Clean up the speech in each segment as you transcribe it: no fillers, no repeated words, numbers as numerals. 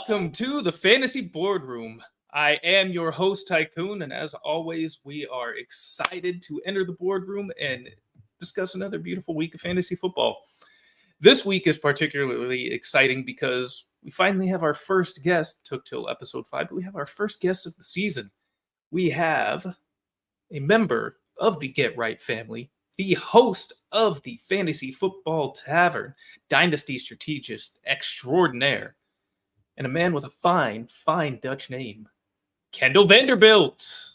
Welcome to the Fantasy Boardroom. I am your host, Tycoon, and as always, we are excited to enter the boardroom and discuss another beautiful week of fantasy football. This week is particularly exciting because we finally have our first guest. Took till episode 5, but we have our first guest of the season. We have a member of the Get Right family, the host of the Fantasy Football Tavern, Dynasty strategist extraordinaire, and a man with a fine Dutch name, Kendall Van Der Bilt.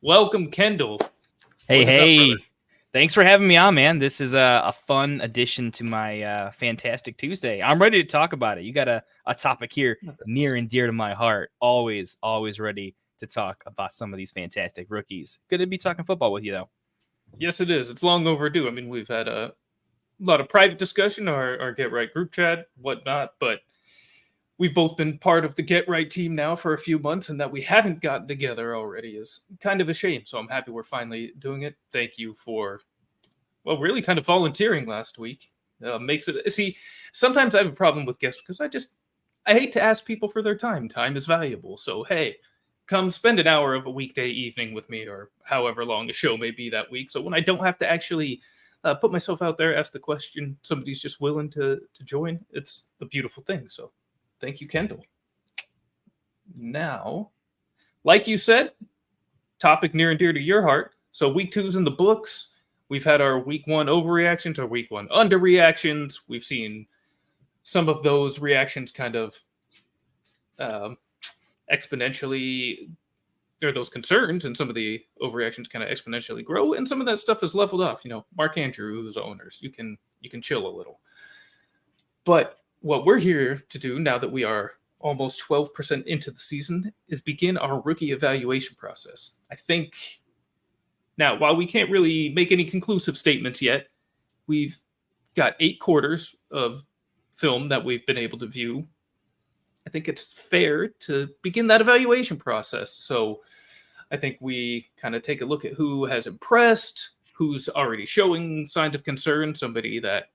Welcome, Kendall. Hey. Thanks for having me on, man. This is a fun addition to my Fantastic Tuesday. I'm ready to talk about it. You got a topic here near and dear to my heart. Always ready to talk about some of these fantastic rookies. Good to be talking football with you, though. Yes, it is. It's long overdue. I mean, we've had a lot of private discussion, our Get Right group chat, whatnot, but we've both been part of the Get Right team now for a few months, and that we haven't gotten together already is kind of a shame. So I'm happy we're finally doing it. Thank you for, really kind of volunteering last week. Makes it, see, sometimes I have a problem with guests because I hate to ask people for their time. Time is valuable. So, hey, come spend an hour of a weekday evening with me, or however long a show may be that week. So when I don't have to actually put myself out there, ask the question, somebody's just willing to join, it's a beautiful thing. So thank you, Kendall. Now, like you said, topic near and dear to your heart. So week 2's in the books. We've had our week 1 overreactions, our week 1 underreactions. We've seen some of those reactions kind of exponentially, or those concerns and some of the overreactions kind of exponentially grow, and some of that stuff is leveled off. You know, Mark Andrews owners, you can chill a little. But what we're here to do now that we are almost 12% into the season is begin our rookie evaluation process. I think now, while we can't really make any conclusive statements yet, we've got 8 quarters of film that we've been able to view. I think it's fair to begin that evaluation process. So I think we kind of take a look at who has impressed, who's already showing signs of concern, somebody that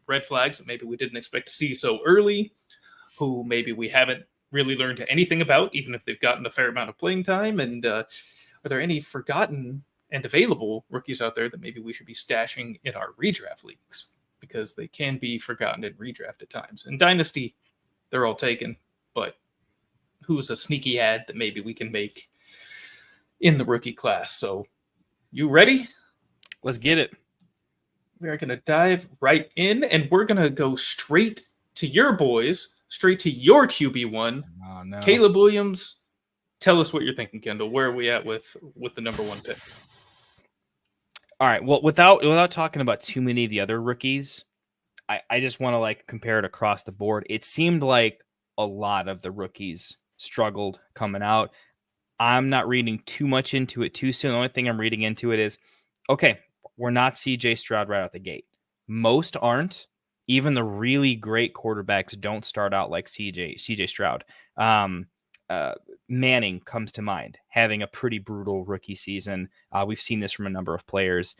red flags that maybe we didn't expect to see so early, who maybe we haven't really learned anything about, even if they've gotten a fair amount of playing time. And are there any forgotten and available rookies out there that maybe we should be stashing in our redraft leagues? Because they can be forgotten in redraft at times. In Dynasty, they're all taken, but who's a sneaky ad that maybe we can make in the rookie class? So, you ready? Let's get it. We're going to dive right in, and we're going to go straight to your boys, straight to your QB1. Oh, no. Caleb Williams, tell us what you're thinking, Kendall. Where are we at with the number 1 pick? All right. Well, without talking about too many of the other rookies, I just want to compare it across the board. It seemed like a lot of the rookies struggled coming out. I'm not reading too much into it too soon. The only thing I'm reading into it is, okay, we're not CJ Stroud right out the gate. Most aren't. Even the really great quarterbacks don't start out like CJ Stroud. Manning comes to mind, having a pretty brutal rookie season. We've seen this from a number of players.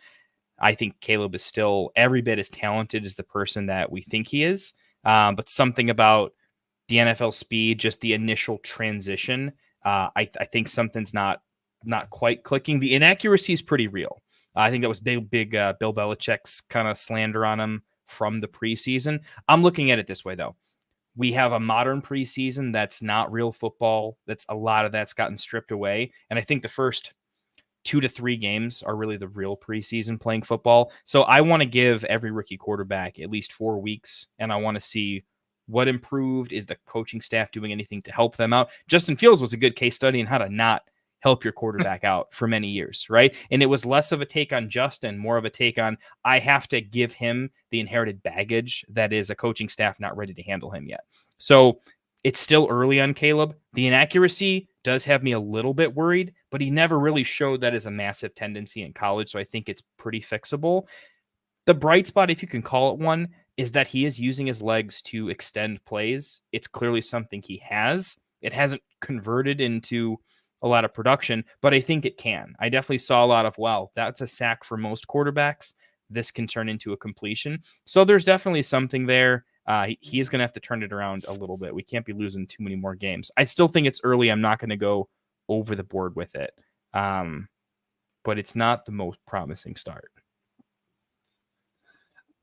I think Caleb is still every bit as talented as the person that we think he is. But something about the NFL speed, just the initial transition, I think something's not quite clicking. The inaccuracy is pretty real. I think that was big Bill Belichick's kind of slander on him from the preseason. I'm looking at it this way, though. We have a modern preseason that's not real football. A lot of that's gotten stripped away. And I think the first 2 to 3 games are really the real preseason playing football. So I want to give every rookie quarterback at least 4 weeks, and I want to see what improved. Is the coaching staff doing anything to help them out? Justin Fields was a good case study in how to not help your quarterback out for many years, right? And it was less of a take on Justin, more of a take on, I have to give him the inherited baggage that is a coaching staff not ready to handle him yet. So it's still early on Caleb. The inaccuracy does have me a little bit worried, but he never really showed that as a massive tendency in college, so I think it's pretty fixable. The bright spot, if you can call it one, is that he is using his legs to extend plays. It's clearly something he has. It hasn't converted into a lot of production, but I think it can. I definitely saw a lot of, wow, that's a sack for most quarterbacks. This can turn into a completion. So there's definitely something there. He's going to have to turn it around a little bit. We can't be losing too many more games. I still think it's early. I'm not going to go over the board with it. But it's not the most promising start.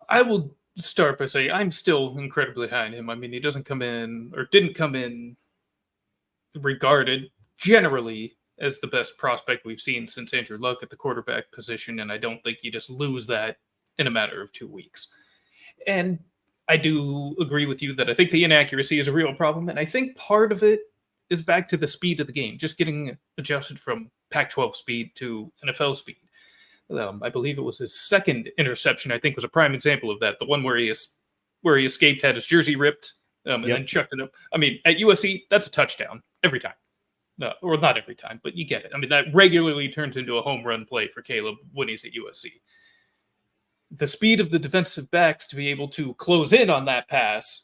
I will start by saying I'm still incredibly high on him. I mean, he didn't come in regarded generally as the best prospect we've seen since Andrew Luck at the quarterback position, and I don't think you just lose that in a matter of 2 weeks. And I do agree with you that I think the inaccuracy is a real problem, and I think part of it is back to the speed of the game, just getting adjusted from Pac-12 speed to NFL speed. I believe it was his second interception, I think, was a prime example of that. The one where he escaped, had his jersey ripped, and then chucked it up. I mean, at USC, that's a touchdown every time. No, or not every time, but you get it. I mean, that regularly turns into a home run play for Caleb when he's at USC. The speed of the defensive backs to be able to close in on that pass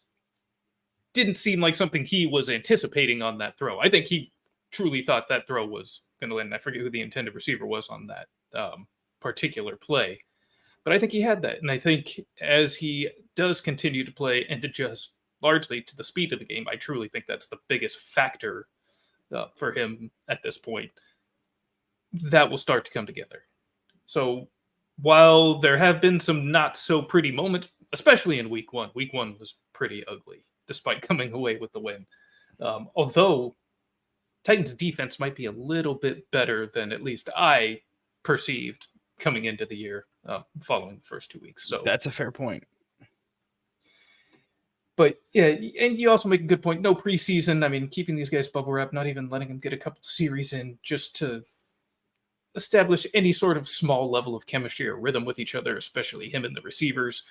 didn't seem like something he was anticipating on that throw. I think he truly thought that throw was going to land. I forget who the intended receiver was on that particular play. But I think he had that. And I think as he does continue to play and adjust largely to the speed of the game, I truly think that's the biggest factor for him at this point. That will start to come together. So while there have been some not so pretty moments, especially in week one was pretty ugly, despite coming away with the win. Although Titans defense might be a little bit better than at least I perceived coming into the year following the first 2 weeks. So that's a fair point. But yeah, and you also make a good point. No preseason. I mean, keeping these guys bubble wrap, not even letting them get a couple series in just to establish any sort of small level of chemistry or rhythm with each other, especially him and the receivers.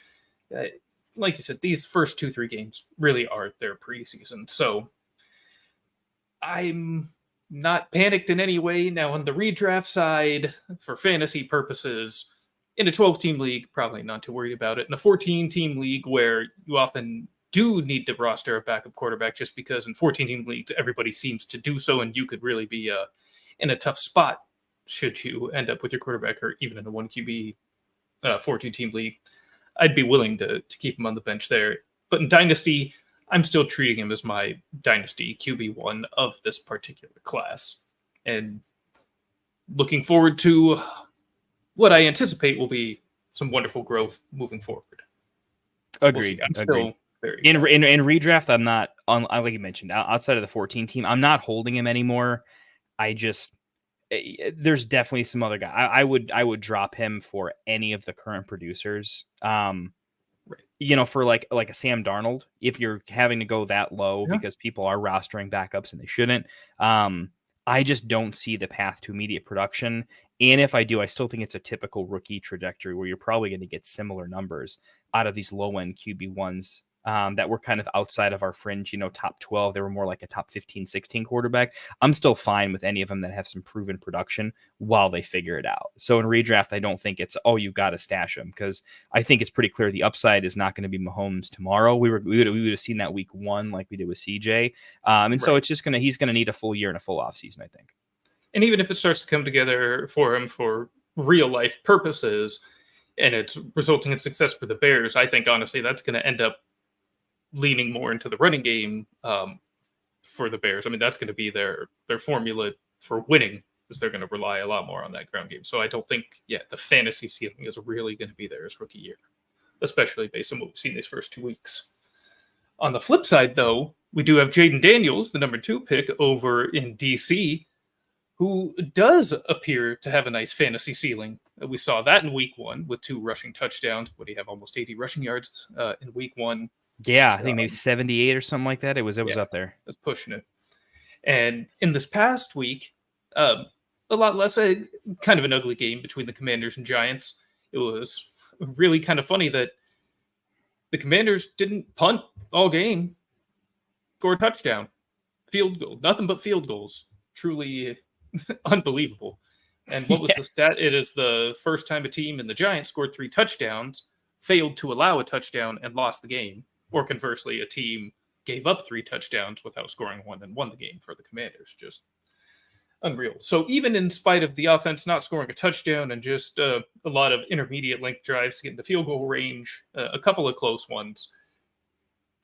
Like you said, these first 2-3 games really are their preseason. So I'm not panicked in any way. Now, on the redraft side, for fantasy purposes, in a 12-team league, probably not too worried about it. In a 14-team league where you often do need to roster a backup quarterback just because in 14-team leagues, everybody seems to do so, and you could really be in a tough spot should you end up with your quarterback hurt, even in a 1QB 14-team league. I'd be willing to keep him on the bench there. But in Dynasty, I'm still treating him as my Dynasty QB1 of this particular class. And looking forward to what I anticipate will be some wonderful growth moving forward. Agreed. I'm still very in redraft, I'm not, like you mentioned, outside of the 14 team, I'm not holding him anymore. There's definitely some other guy. I would drop him for any of the current producers. Right. You know, for like a Sam Darnold, if you're having to go that low because people are rostering backups and they shouldn't. I just don't see the path to immediate production. And if I do, I still think it's a typical rookie trajectory where you're probably going to get similar numbers out of these low end QB1s. That were kind of outside of our fringe, top 12. They were more like a top 15, 16 quarterback. I'm still fine with any of them that have some proven production while they figure it out. So in redraft, I don't think it's, you got to stash them, because I think it's pretty clear the upside is not going to be Mahomes tomorrow. We would have seen that week one like we did with CJ. So it's just he's going to need a full year and a full offseason, I think. And even if it starts to come together for him for real life purposes and it's resulting in success for the Bears, I think honestly that's going to end up leaning more into the running game for the Bears. I mean, that's going to be their formula for winning, is they're going to rely a lot more on that ground game. So I don't think, the fantasy ceiling is really going to be there his rookie year, especially based on what we've seen these first 2 weeks. On the flip side, though, we do have Jayden Daniels, the number 2 pick over in DC, who does appear to have a nice fantasy ceiling. We saw that in week 1 with 2 rushing touchdowns. What do you have? Almost 80 rushing yards in week 1. Yeah, I think maybe 78 or something like that. It was up there. It was pushing it. And in this past week, a lot less, kind of an ugly game between the Commanders and Giants. It was really kind of funny that the Commanders didn't punt all game, score a touchdown, field goal, nothing but field goals. Truly unbelievable. And what was the stat? It is the first time a team in the Giants scored 3 touchdowns, failed to allow a touchdown, and lost the game. Or conversely, a team gave up 3 touchdowns without scoring one and won the game for the Commanders. Just unreal. So even in spite of the offense not scoring a touchdown and just a lot of intermediate length drives to get into field goal range, a couple of close ones,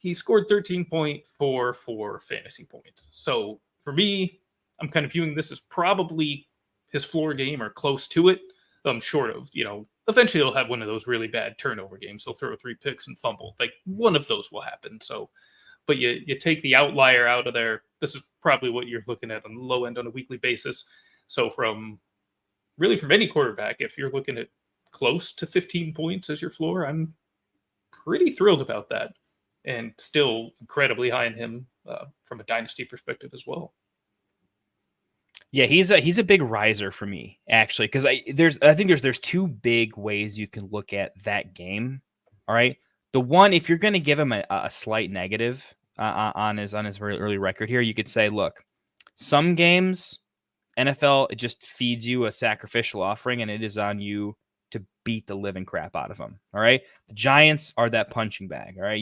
he scored 13.44 fantasy points. So for me, I'm kind of viewing this as probably his floor game or close to it. Short of, eventually he'll have one of those really bad turnover games. He'll throw 3 picks and fumble. Like one of those will happen. So, but you take the outlier out of there. This is probably what you're looking at on the low end on a weekly basis. So from any quarterback, if you're looking at close to 15 points as your floor, I'm pretty thrilled about that, and still incredibly high in him from a dynasty perspective as well. Yeah, he's a big riser for me, actually, because I think there's 2 big ways you can look at that game. All right, the one, if you're going to give him a slight negative on his very early record here, you could say, look, some games NFL, it just feeds you a sacrificial offering, and it is on you to beat the living crap out of them. All right, the Giants are that punching bag. All right,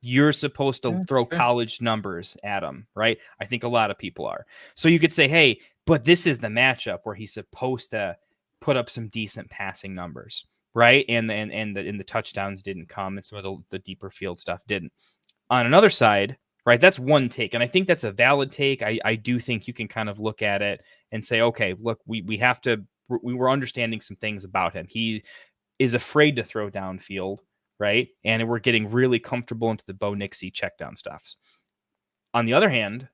you're supposed to throw college numbers at him, right? I think a lot of people are. So you could say, hey, but this is the matchup where he's supposed to put up some decent passing numbers, right? And the touchdowns didn't come, and some of the deeper field stuff didn't. On another side, right, that's one take, and I think that's a valid take. I do think you can kind of look at it and say, okay, look, we were understanding some things about him. He is afraid to throw downfield, right? And we're getting really comfortable into the Bo Nixie check down stuffs. On the other hand,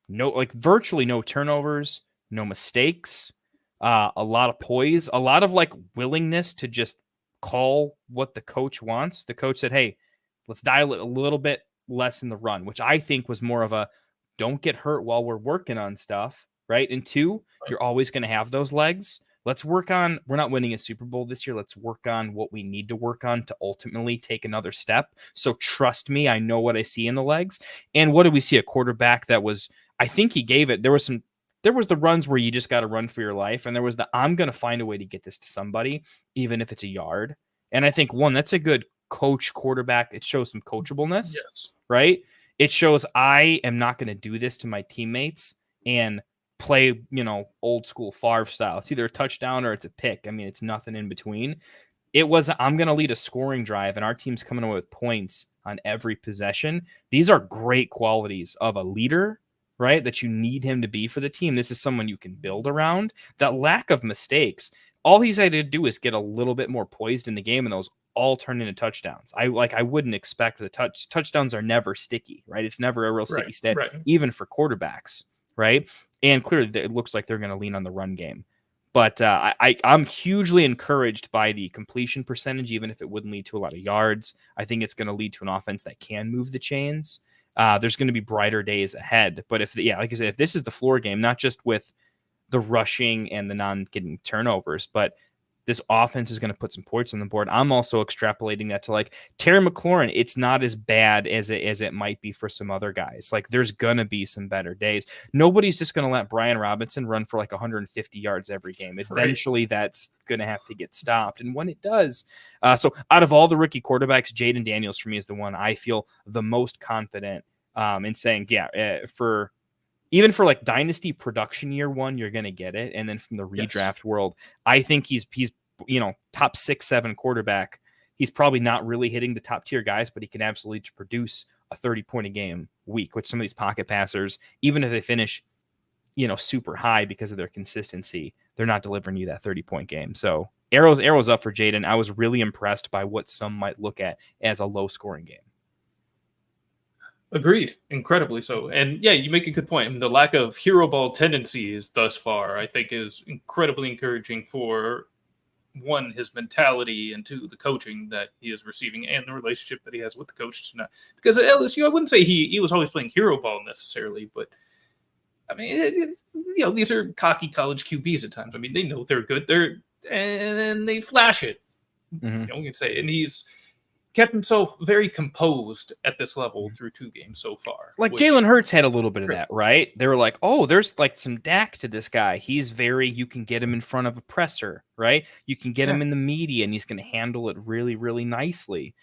virtually no turnovers, no mistakes, a lot of poise, a lot of willingness to just call what the coach wants. The coach said, hey, let's dial it a little bit less in the run, which I think was more of a don't get hurt while we're working on stuff, right? And 2, you're always going to have those legs. Let's work on, we're not winning a Super Bowl this year. Let's work on what we need to work on to ultimately take another step. So trust me, I know what I see in the legs. And what did we see? A quarterback that was, I think he gave it, there was the runs where you just got to run for your life. And there was I'm going to find a way to get this to somebody, even if it's a yard. And I think that's a good coach quarterback. It shows some coachableness, yes, right? It shows I am not going to do this to my teammates and play, old school Favre style. It's either a touchdown or it's a pick. I mean, it's nothing in between. It was, I'm going to lead a scoring drive and our team's coming away with points on every possession. These are great qualities of a leader, right? That you need him to be for the team. This is someone you can build around. That lack of mistakes, all he's had to do is get a little bit more poised in the game, and those all turn into touchdowns. I wouldn't expect the touchdowns are never sticky, right? It's never a real sticky stat, even for quarterbacks, right? And clearly, it looks like they're going to lean on the run game. But I'm hugely encouraged by the completion percentage, even if it wouldn't lead to a lot of yards. I think it's going to lead to an offense that can move the chains. There's going to be brighter days ahead. But like I said, if this is the floor game, not just with the rushing and the non-getting turnovers, but this offense is going to put some points on the board. I'm also extrapolating that to Terry McLaurin. It's not as bad as it might be for some other guys. There's going to be some better days. Nobody's just going to let Brian Robinson run for 150 yards every game. Eventually that's going to have to get stopped. And when it does, so out of all the rookie quarterbacks, Jayden Daniels for me is the one I feel the most confident in saying, even for dynasty production year 1, you're going to get it. And then from the redraft world, I think he's top 6-7 quarterback. He's probably not really hitting the top tier guys, but he can absolutely produce a 30-point a game week, which some of these pocket passers, even if they finish, super high because of their consistency, they're not delivering you that 30-point game. So arrows up for Jayden. I was really impressed by what some might look at as a low scoring game. Agreed. Incredibly so. And yeah, you make a good point. I mean, the lack of hero ball tendencies thus far, I think, is incredibly encouraging for, 1, his mentality, and 2, the coaching that he is receiving and the relationship that he has with the coach. Because at LSU, I wouldn't say he was always playing hero ball necessarily, but I mean, these are cocky college QBs at times. I mean, they know they're good. And they flash it. Mm-hmm. You can say, and he's kept himself very composed at this level through 2 games so far. Jalen Hurts had a little bit of that, right? They were like, oh, there's some Dak to this guy. He's you can get him in front of a presser, right? You can get him in the media and he's going to handle it really, really nicely.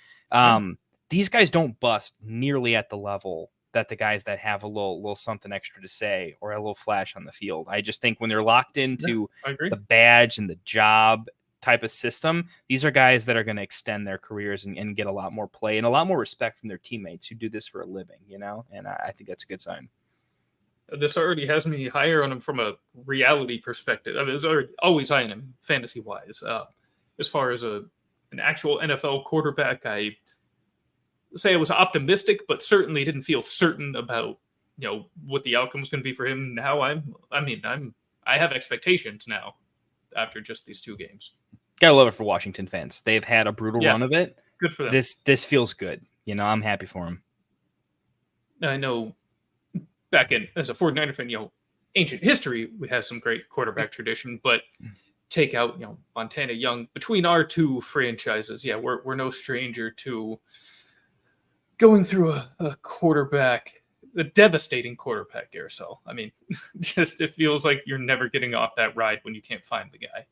These guys don't bust nearly at the level that the guys that have a little something extra to say or a little flash on the field. I just think when they're locked into the badge and the job, type of system, these are guys that are going to extend their careers and get a lot more play and a lot more respect from their teammates who do this for a living, you know? And I think that's a good sign. This already has me higher on him from a reality perspective. I mean, it's always high on him fantasy-wise. As far as an actual NFL quarterback, I say I was optimistic, but certainly didn't feel certain about, what the outcome was going to be for him. Now I have expectations now after just these 2 games. Gotta love it for Washington fans. They've had a brutal run of it. Good for them. This feels good. I'm happy for him. I know back in, as a 49er fan, ancient history, we have some great quarterback tradition, but take out, Montana Young, between our 2 franchises, we're no stranger to going through a quarterback, a devastating quarterback carousel. I mean, just it feels like you're never getting off that ride when you can't find the guy.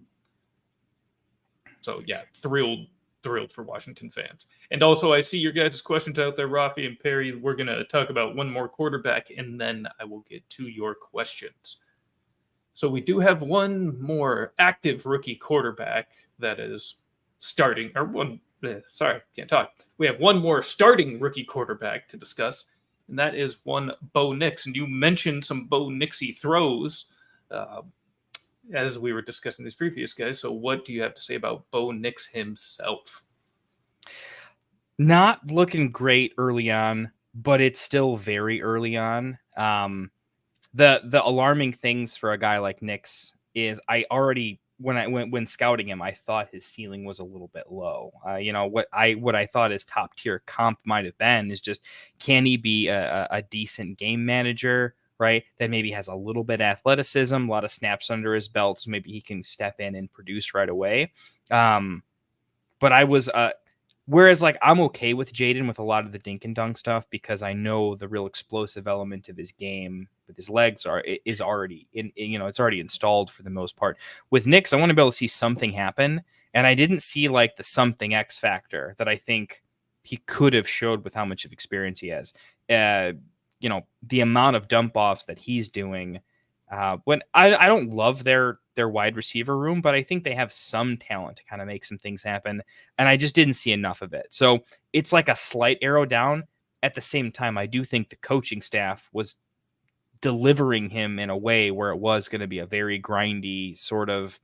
So thrilled for Washington fans. And also, I see your guys' questions out there, Rafi and Perry. We're going to talk about one more quarterback, and then I will get to your questions. So we do have one more active rookie quarterback that is starting, can't talk. We have one more starting rookie quarterback to discuss, and that is one Bo Nix. And you mentioned some Bo Nixy throws as we were discussing these previous guys. So what do you have to say about Bo Nix himself? Not looking great early on, but it's still very early on. The alarming things for a guy like Nix is when scouting him, I thought his ceiling was a little bit low. What I thought his top tier comp might have been is just, can he be a decent game manager, right? That maybe has a little bit of athleticism, a lot of snaps under his belt, so maybe he can step in and produce right away. But I was whereas I'm okay with Jayden with a lot of the dink and dunk stuff because I know the real explosive element of his game with his legs is already it's already installed for the most part. With Nix, I want to be able to see something happen, and I didn't see the something X factor that I think he could have showed with how much of experience he has. The amount of dump offs that he's doing. When I don't love their wide receiver room, but I think they have some talent to kind of make some things happen. And I just didn't see enough of it. So it's like a slight arrow down. At the same time, I do think the coaching staff was delivering him in a way where it was going to be a very grindy sort of,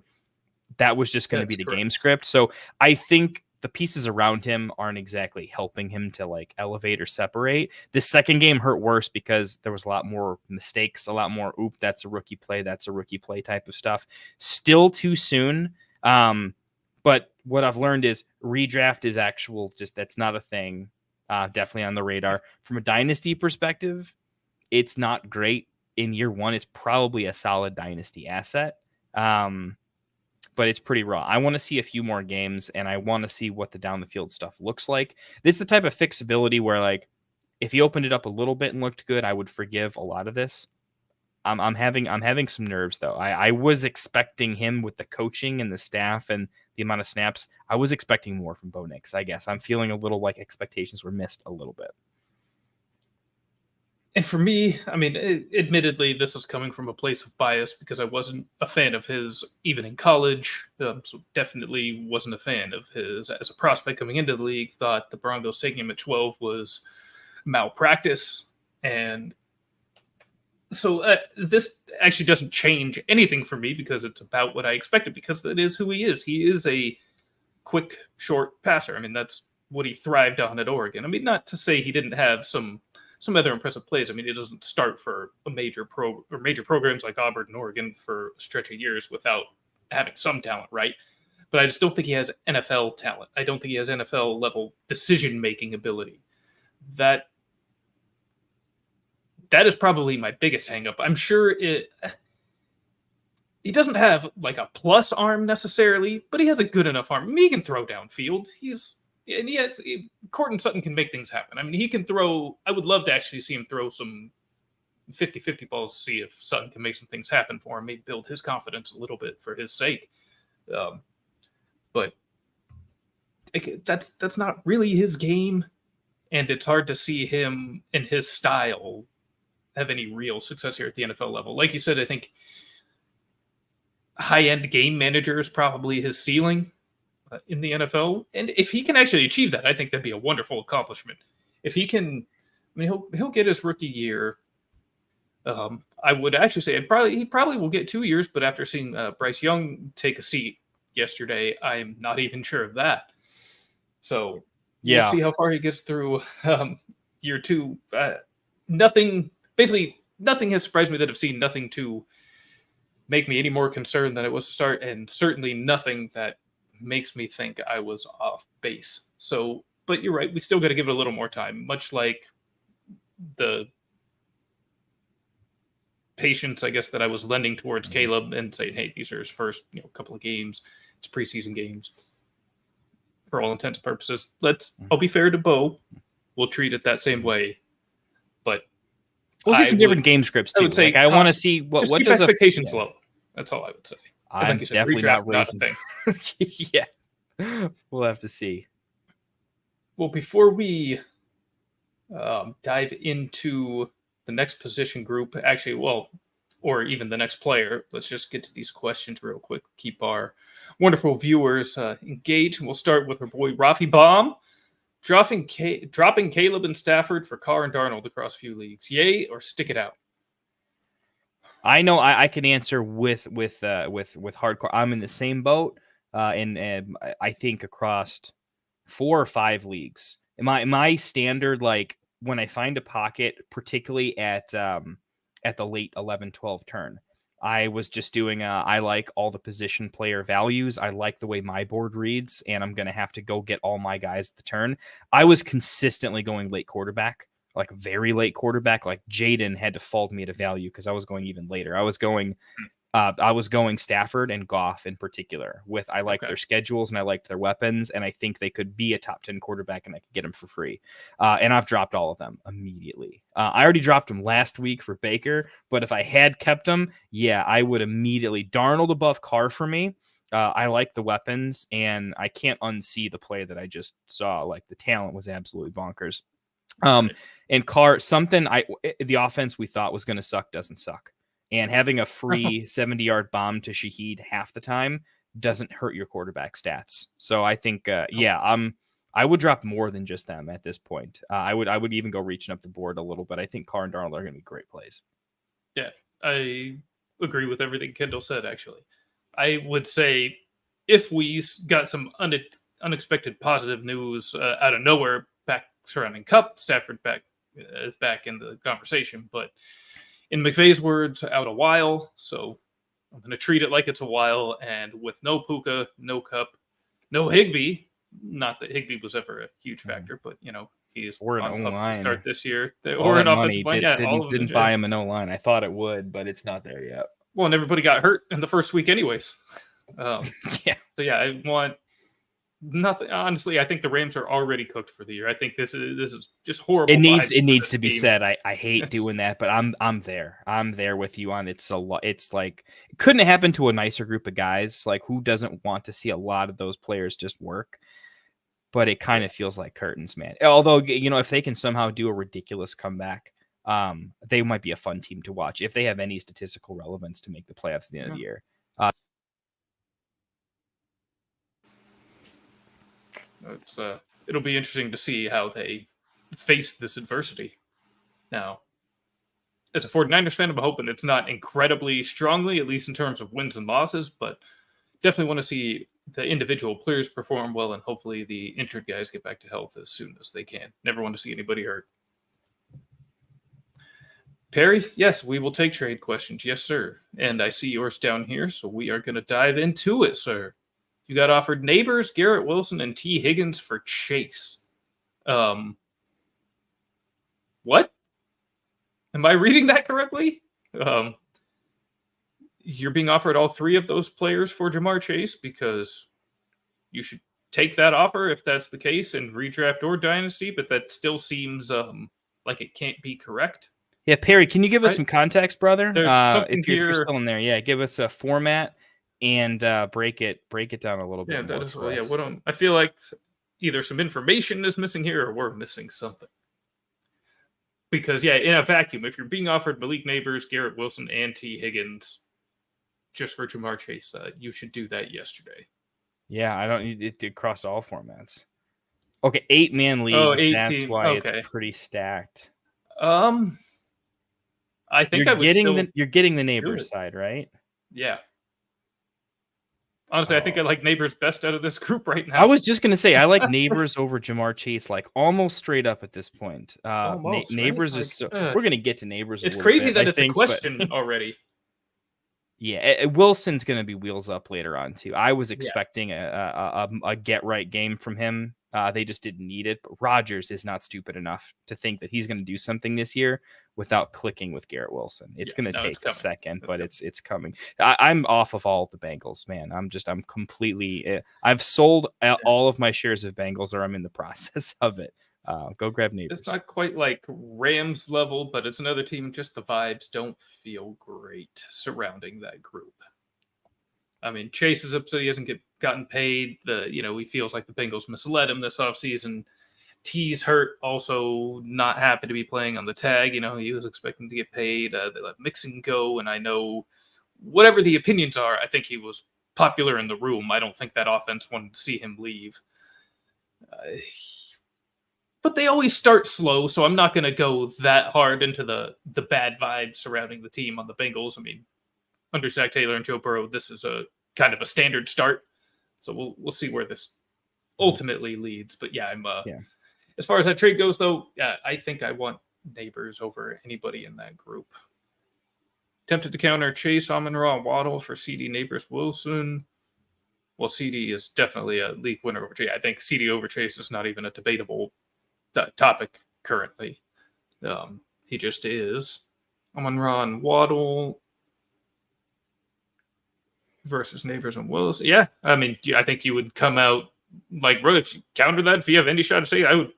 that was just going to be the game script. So I think the pieces around him aren't exactly helping him to elevate or separate. The second game hurt worse because there was a lot more mistakes, a lot more, that's a rookie play type of stuff. Still too soon. But what I've learned is redraft is that's not a thing. Definitely on the radar. From a dynasty perspective, it's not great in year 1. It's probably a solid dynasty asset. But it's pretty raw. I want to see a few more games, and I want to see what the down the field stuff looks like. This is the type of fixability where, if he opened it up a little bit and looked good, I would forgive a lot of this. I'm having some nerves though. I was expecting him with the coaching and the staff and the amount of snaps. I was expecting more from Bo Nix. I guess I'm feeling a little like expectations were missed a little bit. And for me, admittedly, this is coming from a place of bias because I wasn't a fan of his even in college. So definitely wasn't a fan of his as a prospect coming into the league. Thought the Broncos taking him at 12 was malpractice. And so this actually doesn't change anything for me because it's about what I expected because that is who he is. He is a quick, short passer. That's what he thrived on at Oregon. Not to say he didn't have some other impressive plays. He doesn't start for a major programs like Auburn and Oregon for a stretch of years without having some talent, right? But I just don't think he has NFL talent. I don't think he has NFL level decision-making ability. That is probably my biggest hangup. I'm sure he doesn't have a plus arm necessarily, but he has a good enough arm. He can throw downfield. Courtland Sutton can make things happen. He can throw. I would love to actually see him throw some 50-50 balls to see if Sutton can make some things happen for him, maybe build his confidence a little bit for his sake. But that's not really his game, and it's hard to see him and his style have any real success here at the NFL level. Like you said, I think high-end game manager is probably his ceiling in the NFL. And if he can actually achieve that, I think that'd be a wonderful accomplishment. If he can, I mean, he'll get his rookie year. I would actually say he probably will get 2 years, but after seeing Bryce Young take a seat yesterday, I'm not even sure of that. So we'll see how far he gets through year 2. Nothing has surprised me that I've seen nothing to make me any more concerned than it was to start, and certainly nothing that makes me think I was off base. So, but you're right, we still got to give it a little more time, much like the patience, I guess, that I was lending towards Caleb and saying, hey, these are his first couple of games. It's preseason games. For all intents and purposes, I'll be fair to Bo. We'll treat it that same way. But we'll see some different game scripts too. I want to see what keep does expectations low. That's all I would say. I'm definitely not raising. Yeah, we'll have to see. Well, before we dive into the next position group, or even the next player, let's just get to these questions real quick. Keep our wonderful viewers engaged. And we'll start with our boy Rafi Baum. Dropping Caleb and Stafford for Carr and Darnold across a few leagues. Yay or stick it out? I know I can answer with hardcore. I'm in the same boat, and I think across 4 or 5 leagues. My standard, like when I find a pocket, particularly at the late 11-12 turn, I was just doing I like all the position player values. I like the way my board reads, and I'm going to have to go get all my guys at the turn. I was consistently going late quarterback, like very late quarterback. Like Jayden had to fold me to value because I was going even later. I was going Stafford and Goff in particular. I liked their schedules and I liked their weapons, and I think they could be a top 10 quarterback and I could get them for free. And I've dropped all of them immediately. I already dropped them last week for Baker, but if I had kept them, I would immediately. Darnold above Carr for me. I like the weapons, and I can't unsee the play that I just saw. Like the talent was absolutely bonkers. And Carr, the offense we thought was going to suck doesn't suck. And having a free 70-yard bomb to Shaheed half the time doesn't hurt your quarterback stats. So I think, I would drop more than just them at this point. I would even go reaching up the board a little bit. I think Carr and Darnold are going to be great plays. Yeah, I agree with everything Kendall said, actually. I would say if we got some unexpected positive news out of nowhere back surrounding Cup, Stafford is back in the conversation, but in McVay's words, out a while, so I'm going to treat it like it's a while, and with no Puka, no Cup, no Higbee, not that Higbee was ever a huge factor, but, he's on Cup to start this year. Or an offensive line, didn't buy him an O-line. I thought it would, but it's not there yet. Well, and everybody got hurt in the first week anyways. So I want nothing. Honestly, I think the Rams are already cooked for the year. I think this is just horrible. It needs to be said. I hate doing that, but I'm there. I'm there with you on it's a lot. It's like it couldn't happen to a nicer group of guys. Like who doesn't want to see a lot of those players just work? But it kind of feels like curtains, man. Although if they can somehow do a ridiculous comeback, they might be a fun team to watch if they have any statistical relevance to make the playoffs at the end of the year. It'll be interesting to see how they face this adversity. Now, as a 49ers fan, I'm hoping it's not incredibly strongly, at least in terms of wins and losses, but definitely want to see the individual players perform well, and hopefully the injured guys get back to health as soon as they can. Never want to see anybody hurt. Perry, yes, we will take trade questions. Yes, sir. And I see yours down here, so we are going to dive into it, sir. You got offered Nabers, Garrett Wilson, and T. Higgins for Chase. What? Am I reading that correctly? You're being offered all 3 of those players for Jamar Chase because you should take that offer if that's the case in redraft or dynasty, but that still seems like it can't be correct. Yeah, Perry, can you give us some context, brother? If you're still in there, give us a format and break it down a little bit. Yeah, that is I feel like either some information is missing here or we're missing something. Because in a vacuum, if you're being offered Malik Nabers, Garrett Wilson, and T. Higgins, just for Jamar Chase. You should do that yesterday. Yeah, I don't need it across all formats. Okay, 8-man league. Oh, 18. That's why Okay. it's pretty stacked. I think you're getting the Neighbors side, right? Yeah. Honestly, I think I like Neighbors best out of this group right now. I was just gonna say I like Neighbors over Jamar Chase, like almost straight up at this point. Almost, Neighbors right? is so. We're gonna get to Neighbors. It's crazy bit, that I it's think, a question already. Yeah, Wilson's gonna be wheels up later on too. I was expecting a get right game from him. They just didn't need it. But Rodgers is not stupid enough to think that he's going to do something this year without clicking with Garrett Wilson. It's going to take a second, but it's coming. I'm off of all of the Bengals, man. I'm completely. I've sold all of my shares of Bengals, or I'm in the process of it. Go grab Neighbors. It's not quite like Rams level, but it's another team. Just the vibes don't feel great surrounding that group. I mean, Chase is upset he hasn't gotten paid. He feels like the Bengals misled him this offseason. T's hurt, also not happy to be playing on the tag. He was expecting to get paid. They let Mixon go, and I know whatever the opinions are, I think he was popular in the room. I don't think that offense wanted to see him leave. But they always start slow, so I'm not going to go that hard into the bad vibes surrounding the team on the Bengals. I mean, under Zach Taylor and Joe Burrow, this is a kind of a standard start. So we'll see where this ultimately leads. But yeah, as far as that trade goes, though, I think I want Neighbors over anybody in that group. Tempted to counter Chase, Amon-Ra, Waddle for CD, Neighbors, Wilson. Well, CD is definitely a league winner over Chase. I think CD over Chase is not even a debatable topic currently. He just is. Amon-Ra and Waddle versus Neighbors and Willis. Yeah, I mean, I think you would come out like, bro, if you counter that, if you have any shot to say, I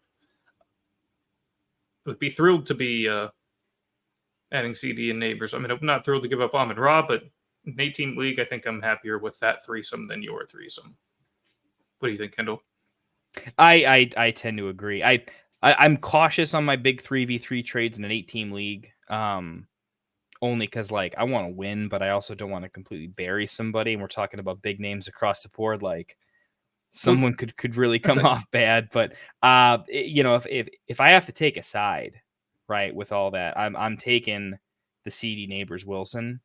would be thrilled to be adding CD and Neighbors. I mean, I'm not thrilled to give up Amon-Ra, but in 18 league, I think I'm happier with that threesome than your threesome. What do you think, Kendall? I tend to agree. I'm cautious on my big 3v3 trades in an 8-team league. Only because I want to win, but I also don't want to completely bury somebody. And we're talking about big names across the board. Someone could really come off bad. But if I have to take a side, right, with all that, I'm taking the CD Neighbors Wilson.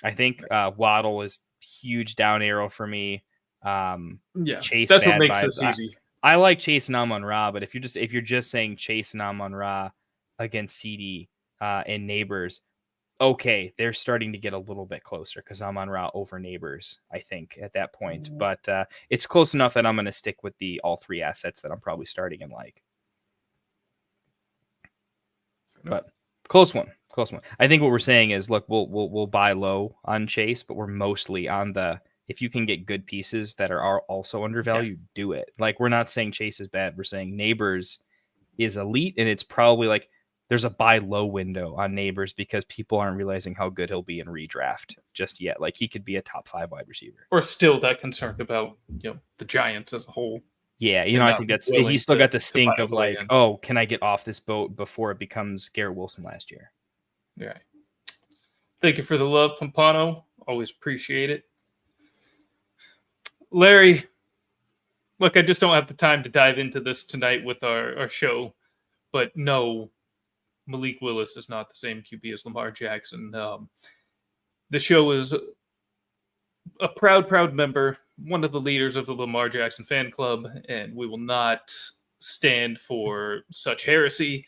I think Waddle is huge down arrow for me. Chase, that's what makes this easy. I like Chase and Amon-Ra, but if you're just saying Chase and Amon-Ra against CD and Neighbors. Okay, they're starting to get a little bit closer because I'm on Ra over Neighbors, I think, at that point. But it's close enough that I'm going to stick with the all three assets that I'm probably starting in But close one. I think what we're saying is, look, we'll buy low on Chase, but we're mostly on if you can get good pieces that are also undervalued, do it. We're not saying Chase is bad. We're saying Neighbors is elite, and it's probably there's a buy low window on Neighbors because people aren't realizing how good he'll be in redraft just yet. He could be a top 5 wide receiver. Or still that concerned about, the Giants as a whole. Yeah, I think he's still got the stink of can I get off this boat before it becomes Garrett Wilson last year? Yeah. Thank you for the love, Pompano. Always appreciate it. Larry, look, I just don't have the time to dive into this tonight with our show, but no, Malik Willis is not the same QB as Lamar Jackson. The show is a proud member, one of the leaders of the Lamar Jackson fan club, and we will not stand for such heresy.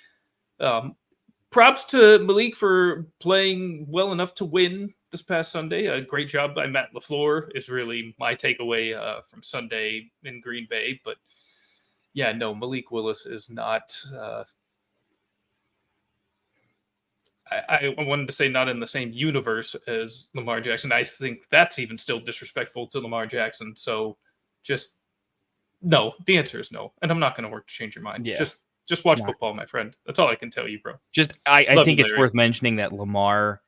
Props to Malik for playing well enough to win this past Sunday. A great job by Matt LaFleur is really my takeaway from Sunday in Green Bay. But yeah, no, Malik Willis is not... I wanted to say not in the same universe as Lamar Jackson. I think that's even still disrespectful to Lamar Jackson. So no, the answer is no. And I'm not going to work to change your mind. Yeah. Just watch football, my friend. That's all I can tell you, bro. I think it's worth mentioning that Lamar,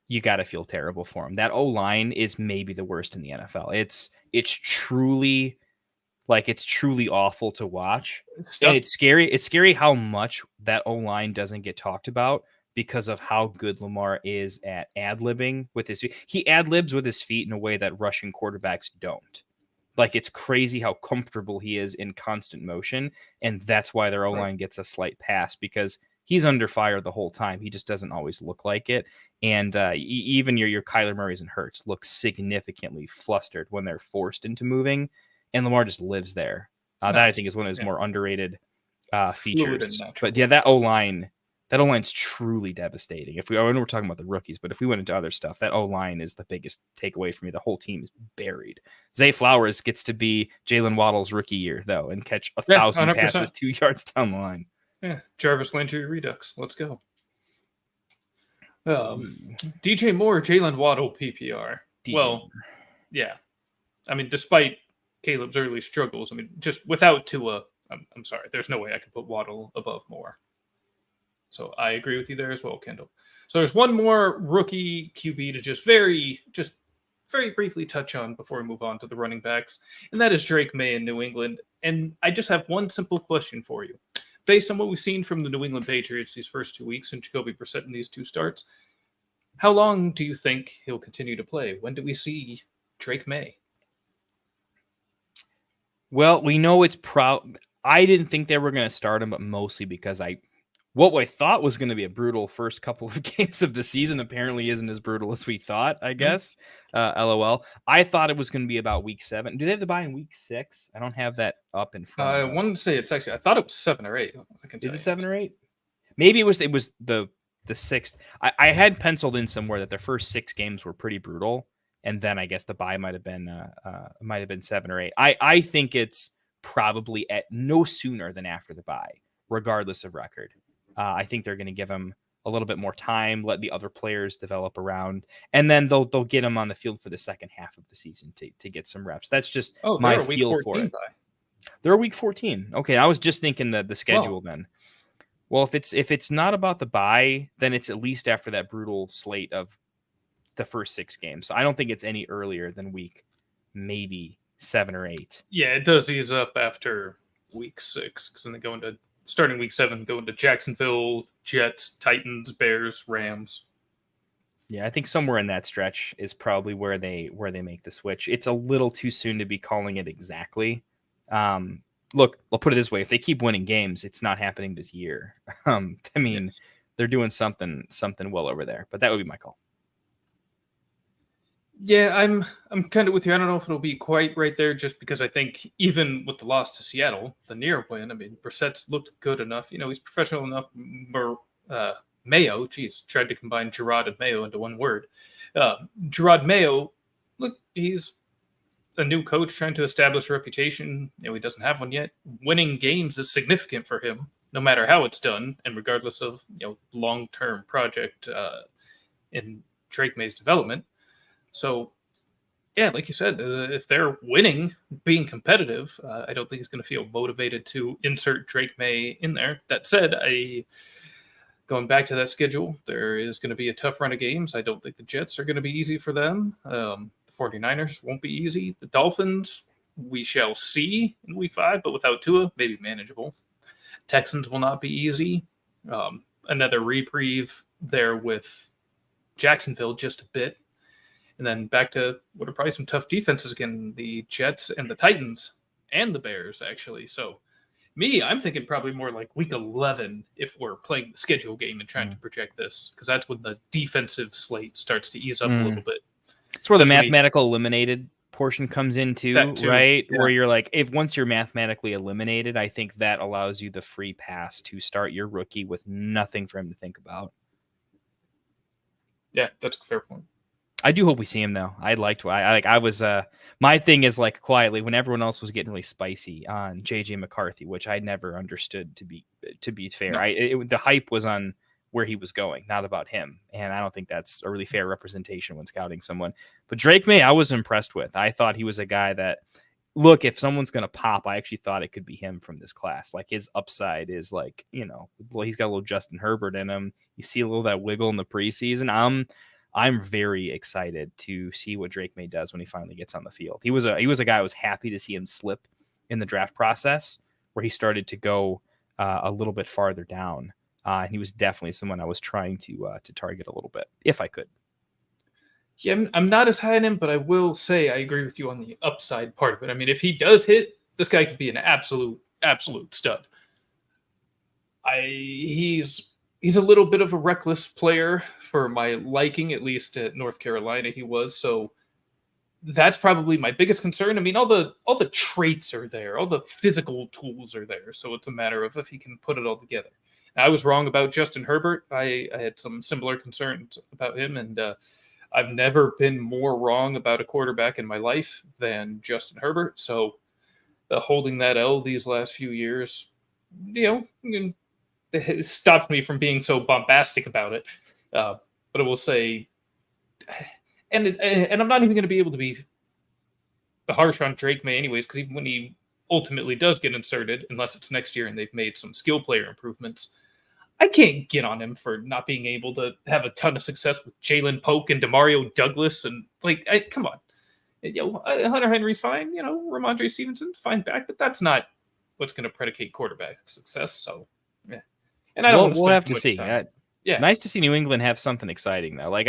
you got to feel terrible for him. That O-line is maybe the worst in the NFL. It's truly awful to watch. And it's scary. It's scary how much that O-line doesn't get talked about because of how good Lamar is at ad-libbing with his feet. He ad-libs with his feet in a way that rushing quarterbacks don't. Like, it's crazy how comfortable he is in constant motion, and that's why their O-line gets a slight pass, because he's under fire the whole time. He just doesn't always look like it. And even your Kyler Murrays and Hurts look significantly flustered when they're forced into moving, and Lamar just lives there. That, I think, is one of his more underrated features. But yeah, that O-line's truly devastating. I know we're talking about the rookies, but if we went into other stuff, that O-line is the biggest takeaway for me. The whole team is buried. Zay Flowers gets to be Jalen Waddle's rookie year, though, and catch 1,000 passes 2 yards down the line. Yeah, Jarvis Landry Redux. Let's go. DJ Moore, Jalen Waddle PPR. Yeah. I mean, despite Caleb's early struggles, I mean, just without Tua, I'm sorry, there's no way I could put Waddle above Moore. So I agree with you there as well, Kendall. So there's one more rookie QB to just very briefly touch on before we move on to the running backs, and that is Drake Maye in New England. And I just have one simple question for you. Based on what we've seen from the New England Patriots these first 2 weeks and Jacoby Brissett in these 2 starts, how long do you think he'll continue to play? When do we see Drake Maye? Well, we know it's I didn't think they were going to start him, but mostly because what I thought was going to be a brutal first couple of games of the season apparently isn't as brutal as we thought, I guess. LOL. I thought it was going to be about week 7. Do they have the bye in week 6? I don't have that up in front. I wanted to say I thought it was 7 or 8. Is it 7 or 8? Maybe it was the 6th. I had penciled in somewhere that their first 6 games were pretty brutal, and then I guess the bye might have been 7 or 8. I think it's probably at no sooner than after the bye, regardless of record. I think they're going to give him a little bit more time, let the other players develop around, and then they'll get him on the field for the second half of the season to get some reps. That's just my feel for it. They're a week 14. Okay, I was just thinking the schedule then. Well, if it's not about the bye, then it's at least after that brutal slate of the first 6 games. So I don't think it's any earlier than week maybe 7 or 8. Yeah, it does ease up after week 6, because then they go into starting week 7, go into Jacksonville, Jets, Titans, Bears, Rams. Yeah, I think somewhere in that stretch is probably where they make the switch. It's a little too soon to be calling it exactly. Look, I'll put it this way: if they keep winning games, it's not happening this year. They're doing something well over there. But that would be my call. Yeah, I'm kind of with you. I don't know if it'll be quite right there, just because I think even with the loss to Seattle, the near win, I mean, Brissett's looked good enough. You know, he's professional enough. Mayo, tried to combine Gerard and Mayo into one word. Gerard Mayo, look, he's a new coach trying to establish a reputation. You know, he doesn't have one yet. Winning games is significant for him, no matter how it's done, and regardless of long-term project in Drake Maye's development. So, yeah, like you said, if they're winning, being competitive, I don't think he's going to feel motivated to insert Drake Maye in there. That said, going back to that schedule, there is going to be a tough run of games. I don't think the Jets are going to be easy for them. The 49ers won't be easy. The Dolphins, we shall see in week 5, but without Tua, maybe manageable. Texans will not be easy. Another reprieve there with Jacksonville, just a bit. And then back to what are probably some tough defenses again, the Jets and the Titans and the Bears, actually. So I'm thinking probably more like week 11 if we're playing the schedule game and trying to project this, because that's when the defensive slate starts to ease up a little bit. It's where the mathematical eliminated portion comes in too, right? Yeah. Where you're like, once you're mathematically eliminated, I think that allows you the free pass to start your rookie with nothing for him to think about. Yeah, that's a fair point. I do hope we see him though. I'd like to. I was my thing is like quietly when everyone else was getting really spicy on JJ McCarthy, which I never understood to be fair. No. The hype was on where he was going, not about him, and I don't think that's a really fair representation when scouting someone. But Drake Maye, I was impressed with. I thought he was a guy that, look, if someone's gonna pop, I actually thought it could be him from this class. Like his upside is like, he's got a little Justin Herbert in him. You see a little of that wiggle in the preseason. I'm very excited to see what Drake Maye does when he finally gets on the field. He was a guy I was happy to see him slip in the draft process, where he started to go a little bit farther down. And he was definitely someone I was trying to target a little bit, if I could. Yeah, I'm not as high on him, but I will say I agree with you on the upside part of it. I mean, if he does hit, this guy could be an absolute stud. He's a little bit of a reckless player for my liking, at least at North Carolina he was. So that's probably my biggest concern. I mean, all the traits are there, all the physical tools are there. So it's a matter of if he can put it all together. Now, I was wrong about Justin Herbert. I had some similar concerns about him, and I've never been more wrong about a quarterback in my life than Justin Herbert. So holding that L these last few years, it stops me from being so bombastic about it. But I will say, and I'm not even going to be able to be harsh on Drake Maye anyways, because even when he ultimately does get inserted, unless it's next year and they've made some skill player improvements, I can't get on him for not being able to have a ton of success with Jalen Polk and Demario Douglas. And come on. Hunter Henry's fine, Ramondre Stevenson's fine back, but that's not what's going to predicate quarterback success. So, yeah. And we'll have to see. Yeah, nice to see New England have something exciting though. Like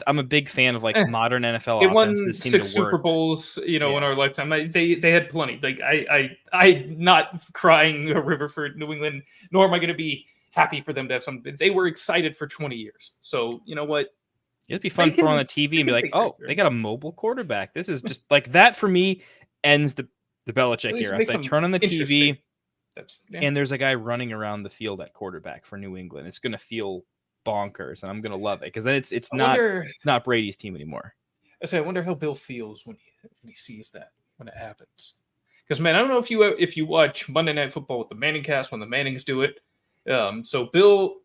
I'm a big fan of modern NFL. They won 6 Super Bowls, in our lifetime. They had plenty. Like I'm not crying a river for New England, nor am I going to be happy for them to have something. They were excited for 20 years. So you know what? It'd be fun for on the TV and be like, oh, they got a mobile quarterback. This is just like that for me. Ends the Belichick era. So I turn on the TV, and there's a guy running around the field at quarterback for New England. It's going to feel bonkers, and I'm going to love it because then it's not Brady's team anymore. I wonder how Bill feels when he sees that when it happens. Because man, I don't know if you watch Monday Night Football with the Manning cast when the Mannings do it. So Bill,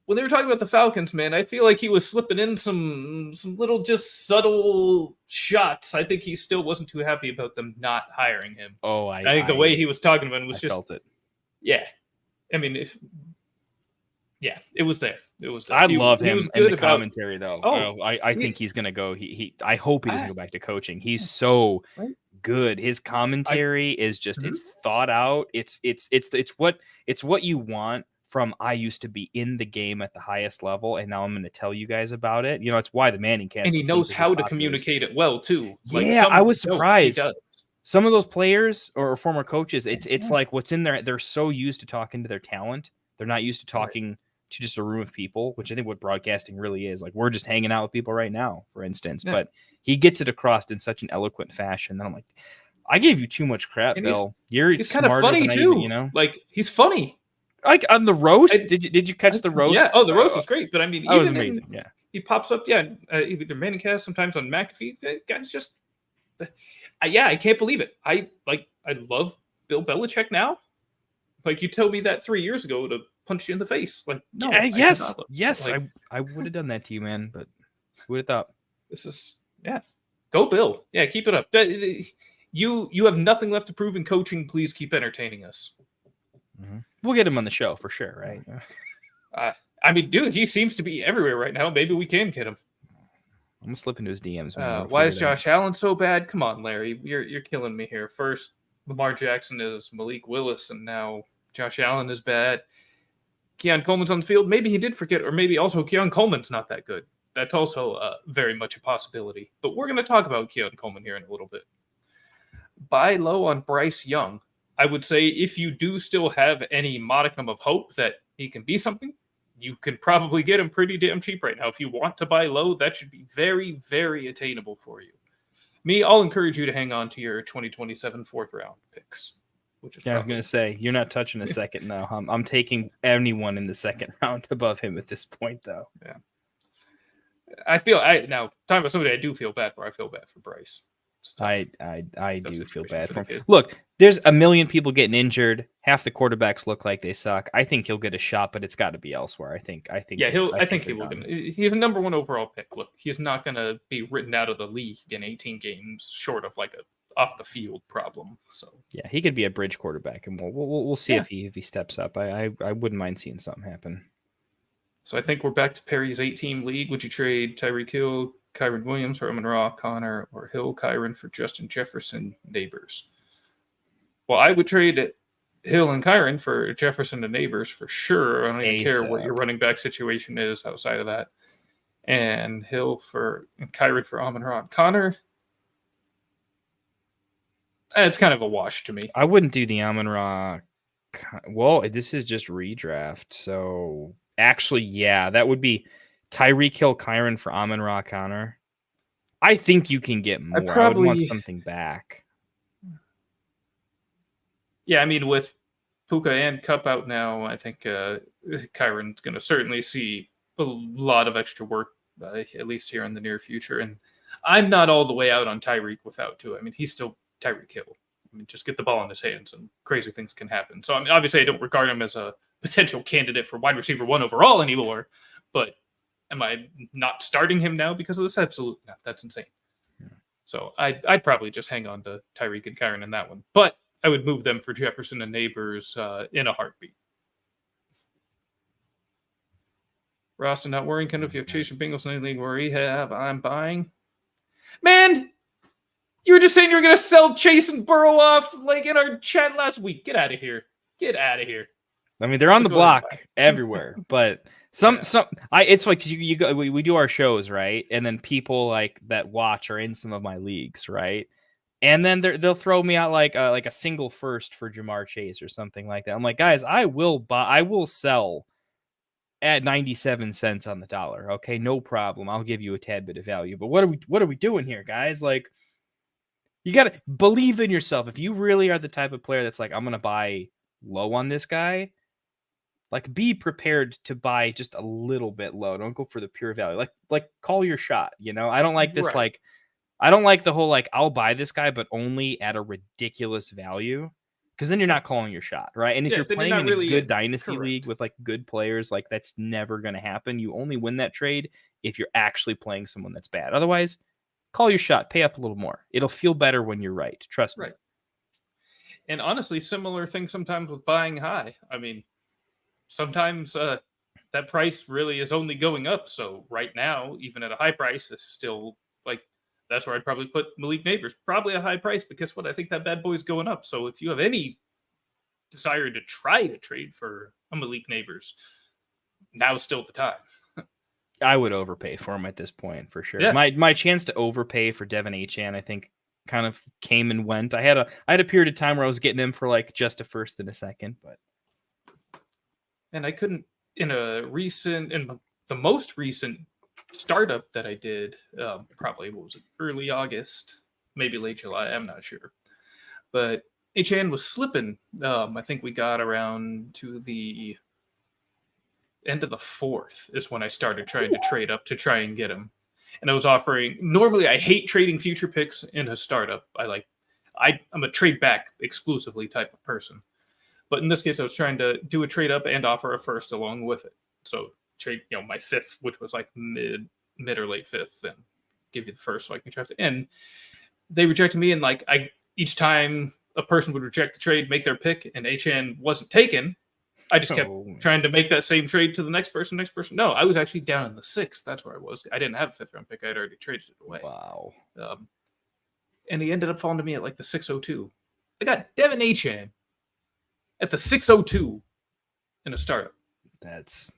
when they were talking about the Falcons, man, I feel like he was slipping in some little just subtle shots. I think he still wasn't too happy about them not hiring him. Oh, I think the way he was talking about it was I felt it. Yeah. I mean, it was there. It was there. I love him in the commentary, though. I think he's going to go. I hope he doesn't go back to coaching. He's so good. His commentary is just it's thought out. It's what you want from I used to be in the game at the highest level, and now I'm going to tell you guys about it. It's why the Manning cast. And he knows how to communicate it well too. I was surprised. Some of those players or former coaches, it's like what's in there. They're so used to talking to their talent. They're not used to talking to just a room of people, which I think what broadcasting really is. Like we're just hanging out with people right now, for instance. Yeah. But he gets it across in such an eloquent fashion that I'm like, I gave you too much crap, and Bill. He's kind of funny too. Like he's funny. Like on the roast, did you catch the roast? Yeah. Oh, the roast was great. But I mean, that was amazing. He pops up. Yeah, either Manicast, sometimes on McAfee. Guys, just I can't believe it. I love Bill Belichick now. Like you told me that 3 years ago to punch you in the face. Like no, yes, I would have done that to you, man. But who would have thought? This is go Bill. Yeah, keep it up. You have nothing left to prove in coaching. Please keep entertaining us. Mm-hmm. We'll get him on the show for sure, right? I mean, dude, he seems to be everywhere right now. Maybe we can get him. I'm gonna slip into his DMs. Man. Why is Josh Allen so bad? Come on, Larry, you're killing me here. First, Lamar Jackson is Malik Willis, and now Josh Allen is bad. Keon Coleman's on the field. Maybe he did forget, or maybe also Keon Coleman's not that good. That's also very much a possibility. But we're going to talk about Keon Coleman here in a little bit. Buy low on Bryce Young. I would say if you do still have any modicum of hope that he can be something, you can probably get him pretty damn cheap right now. If you want to buy low, that should be very, very attainable for you. I'll encourage you to hang on to your 2027 fourth round picks. I was going to say, you're not touching a second now. I'm taking anyone in the second round above him at this point, though. Yeah. Now, talking about somebody I do feel bad for, I feel bad for Bryce. I do feel bad for him. Look, there's a million people getting injured. Half the quarterbacks look like they suck. I think he'll get a shot, but it's got to be elsewhere. I think. Yeah, I think he will. He's a number one overall pick. Look, he's not going to be written out of the league in 18 games, short of like a off the field problem. So yeah, he could be a bridge quarterback, and we'll see if he steps up. I wouldn't mind seeing something happen. So I think we're back to Perry's 8-team league. Would you trade Tyreek Hill, Kyren Williams, Herman Raw, Connor, or Hill, Kyren for Justin Jefferson, Nabers? Well, I would trade Hill and Kyron for Jefferson and Nabers for sure. I don't even care what your ASAP. running back situation is outside of that. And Hill and Kyron for Amon-Ra. Connor, it's kind of a wash to me. I wouldn't do the Amon-Ra. Well, this is just redraft. So actually, yeah, that would be Tyreek Hill, Kyron for Amon-Ra, Connor. I think you can get more. I would want something back. Yeah, I mean, with Puka and Cup out now, I think Kyron's going to certainly see a lot of extra work, at least here in the near future. And I'm not all the way out on Tyreek without Tua. I mean, he's still Tyreek Hill. I mean, just get the ball in his hands and crazy things can happen. So, I mean, obviously, I don't regard him as a potential candidate for wide receiver 1 overall anymore. But am I not starting him now because of this? Absolutely not. That's insane. Yeah. So I'd probably just hang on to Tyreek and Kyron in that one. But I would move them for Jefferson and Nabers in a heartbeat. Ross, I'm not worrying. Kendall, if you have Chase and Bengals in any league where you have, I'm buying. Man, you were just saying you were going to sell Chase and Burrow off like in our chat last week. Get out of here. Get out of here. I mean, they're on the block everywhere, but it's like we do our shows, right? And then people like that watch are in some of my leagues, right? And then they'll throw me out like a single first for Jamar Chase or something like that. I'm like, guys, I will sell at 97 cents on the dollar. Okay, no problem. I'll give you a tad bit of value. But what are we doing here, guys? Like, you gotta believe in yourself. If you really are the type of player that's like, I'm gonna buy low on this guy, like, be prepared to buy just a little bit low. Don't go for the pure value. Like call your shot. You know, I don't like this right. I don't like the whole, like, I'll buy this guy, but only at a ridiculous value, because then you're not calling your shot, right? And if you're playing in a good dynasty league with, like, good players, like, that's never going to happen. You only win that trade if you're actually playing someone that's bad. Otherwise, call your shot. Pay up a little more. It'll feel better when you're right. Trust me. And honestly, similar thing sometimes with buying high. I mean, sometimes that price really is only going up. So right now, even at a high price, it's still, like, that's where I'd probably put Malik Nabers. Probably a high price, because I think that bad boy's going up. So if you have any desire to try to trade for a Malik Nabers, now's still the time. I would overpay for him at this point, for sure. Yeah. My chance to overpay for Devin Achane, I think, kind of came and went. I had a period of time where I was getting him for like just a first and a second, but and I couldn't in the most recent startup that I did, probably, what was it, early August, maybe late July, I'm not sure. But HN was slipping. I think we got around to the end of the 4th is when I started trying to trade up to try and get him. And I was offering, normally I hate trading future picks in a startup. I'm a trade back exclusively type of person. But in this case, I was trying to do a trade up and offer a first along with it. So trade, my 5th, which was like mid or late 5th, and give you the first so I can draft it. And they rejected me, and like each time a person would reject the trade, make their pick, and HN wasn't taken, I just kept trying to make that same trade to the next person. No, I was actually down in the 6th. That's where I was. I didn't have a 5th round pick. I had already traded it away. Wow. And he ended up falling to me at like the 602. I got Devin HN at the 602 in a startup. That's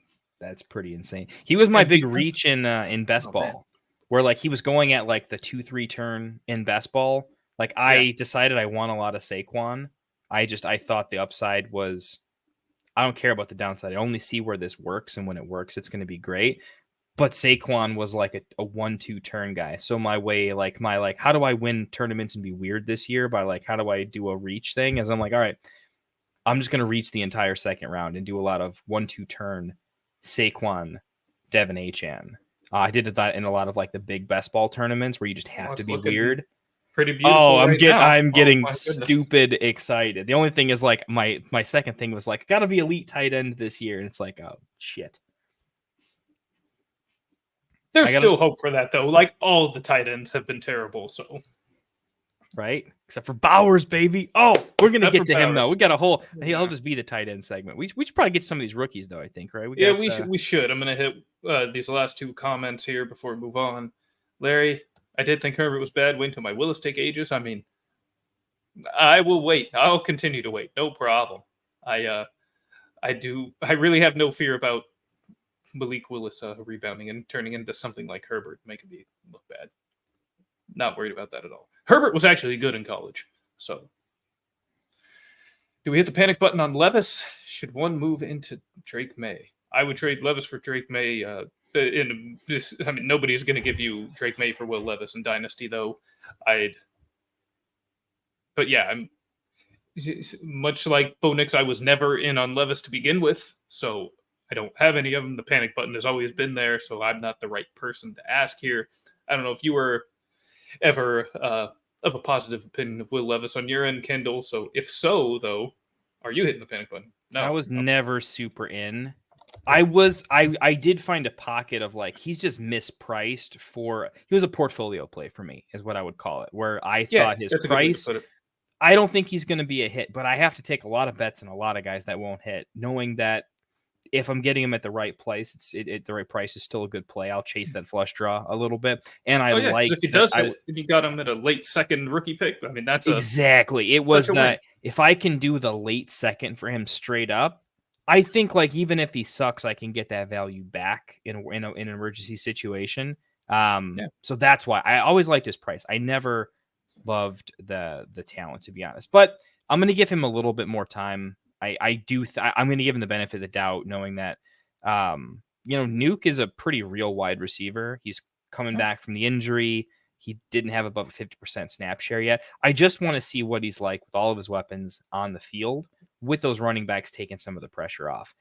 pretty insane. He was my big reach in best ball, where like he was going at like the 2-3 turn in best ball. Like I decided I want a lot of Saquon. I thought the upside was, I don't care about the downside. I only see where this works, and when it works, it's going to be great. But Saquon was like a 1-2 turn guy. So my how do I win tournaments and be weird this year by like, how do I do a reach thing? As I'm like, all right, I'm just going to reach the entire second round and do a lot of 1-2 turn Saquon, Devin Achane. I did that in a lot of like the big best ball tournaments where you just have to be weird. Pretty beautiful. I'm getting stupid excited. The only thing is like my second thing was like, gotta be elite tight end this year, and it's like, oh shit. There's still hope for that though. Like all the tight ends have been terrible, so right? Except for Bowers, baby. Oh, we're gonna get to him though. We got a whole. He'll just be the tight end segment. We should probably get some of these rookies though. I think, right? We should. I'm gonna hit these last 2 comments here before we move on. Larry, I did think Herbert was bad. Wait until my Willis take ages. I mean, I will wait. I'll continue to wait. No problem. I really have no fear about Malik Willis rebounding and turning into something like Herbert, making me look bad. Not worried about that at all. Herbert was actually good in college. So, do we hit the panic button on Levis? Should one move into Drake Maye? I would trade Levis for Drake Maye. Nobody's going to give you Drake Maye for Will Levis in Dynasty, though. But yeah, I'm much like Bo Nix. I was never in on Levis to begin with, so I don't have any of them. The panic button has always been there, so I'm not the right person to ask here. I don't know if you were ever of a positive opinion of Will Levis on your end, Kendall. So if so, though, are you hitting the panic button? No, I was never super in. I did find a pocket of like, he's just mispriced he was a portfolio play for me, is what I would call it, where I thought his price, I don't think he's going to be a hit, but I have to take a lot of bets and a lot of guys that won't hit, knowing that if I'm getting him at the right price, the right price is still a good play. I'll chase that flush draw a little bit. And if he does hit, if you got him at a late second rookie pick, I mean, that's exactly. It was that if I can do the late second for him straight up, I think like even if he sucks, I can get that value back in an emergency situation. So that's why I always liked his price. I never loved the talent, to be honest, but I'm going to give him a little bit more time. I'm going to give him the benefit of the doubt, knowing that, Nuke is a pretty real wide receiver. He's coming back from the injury. He didn't have above a 50% snap share yet. I just want to see what he's like with all of his weapons on the field, with those running backs taking some of the pressure off.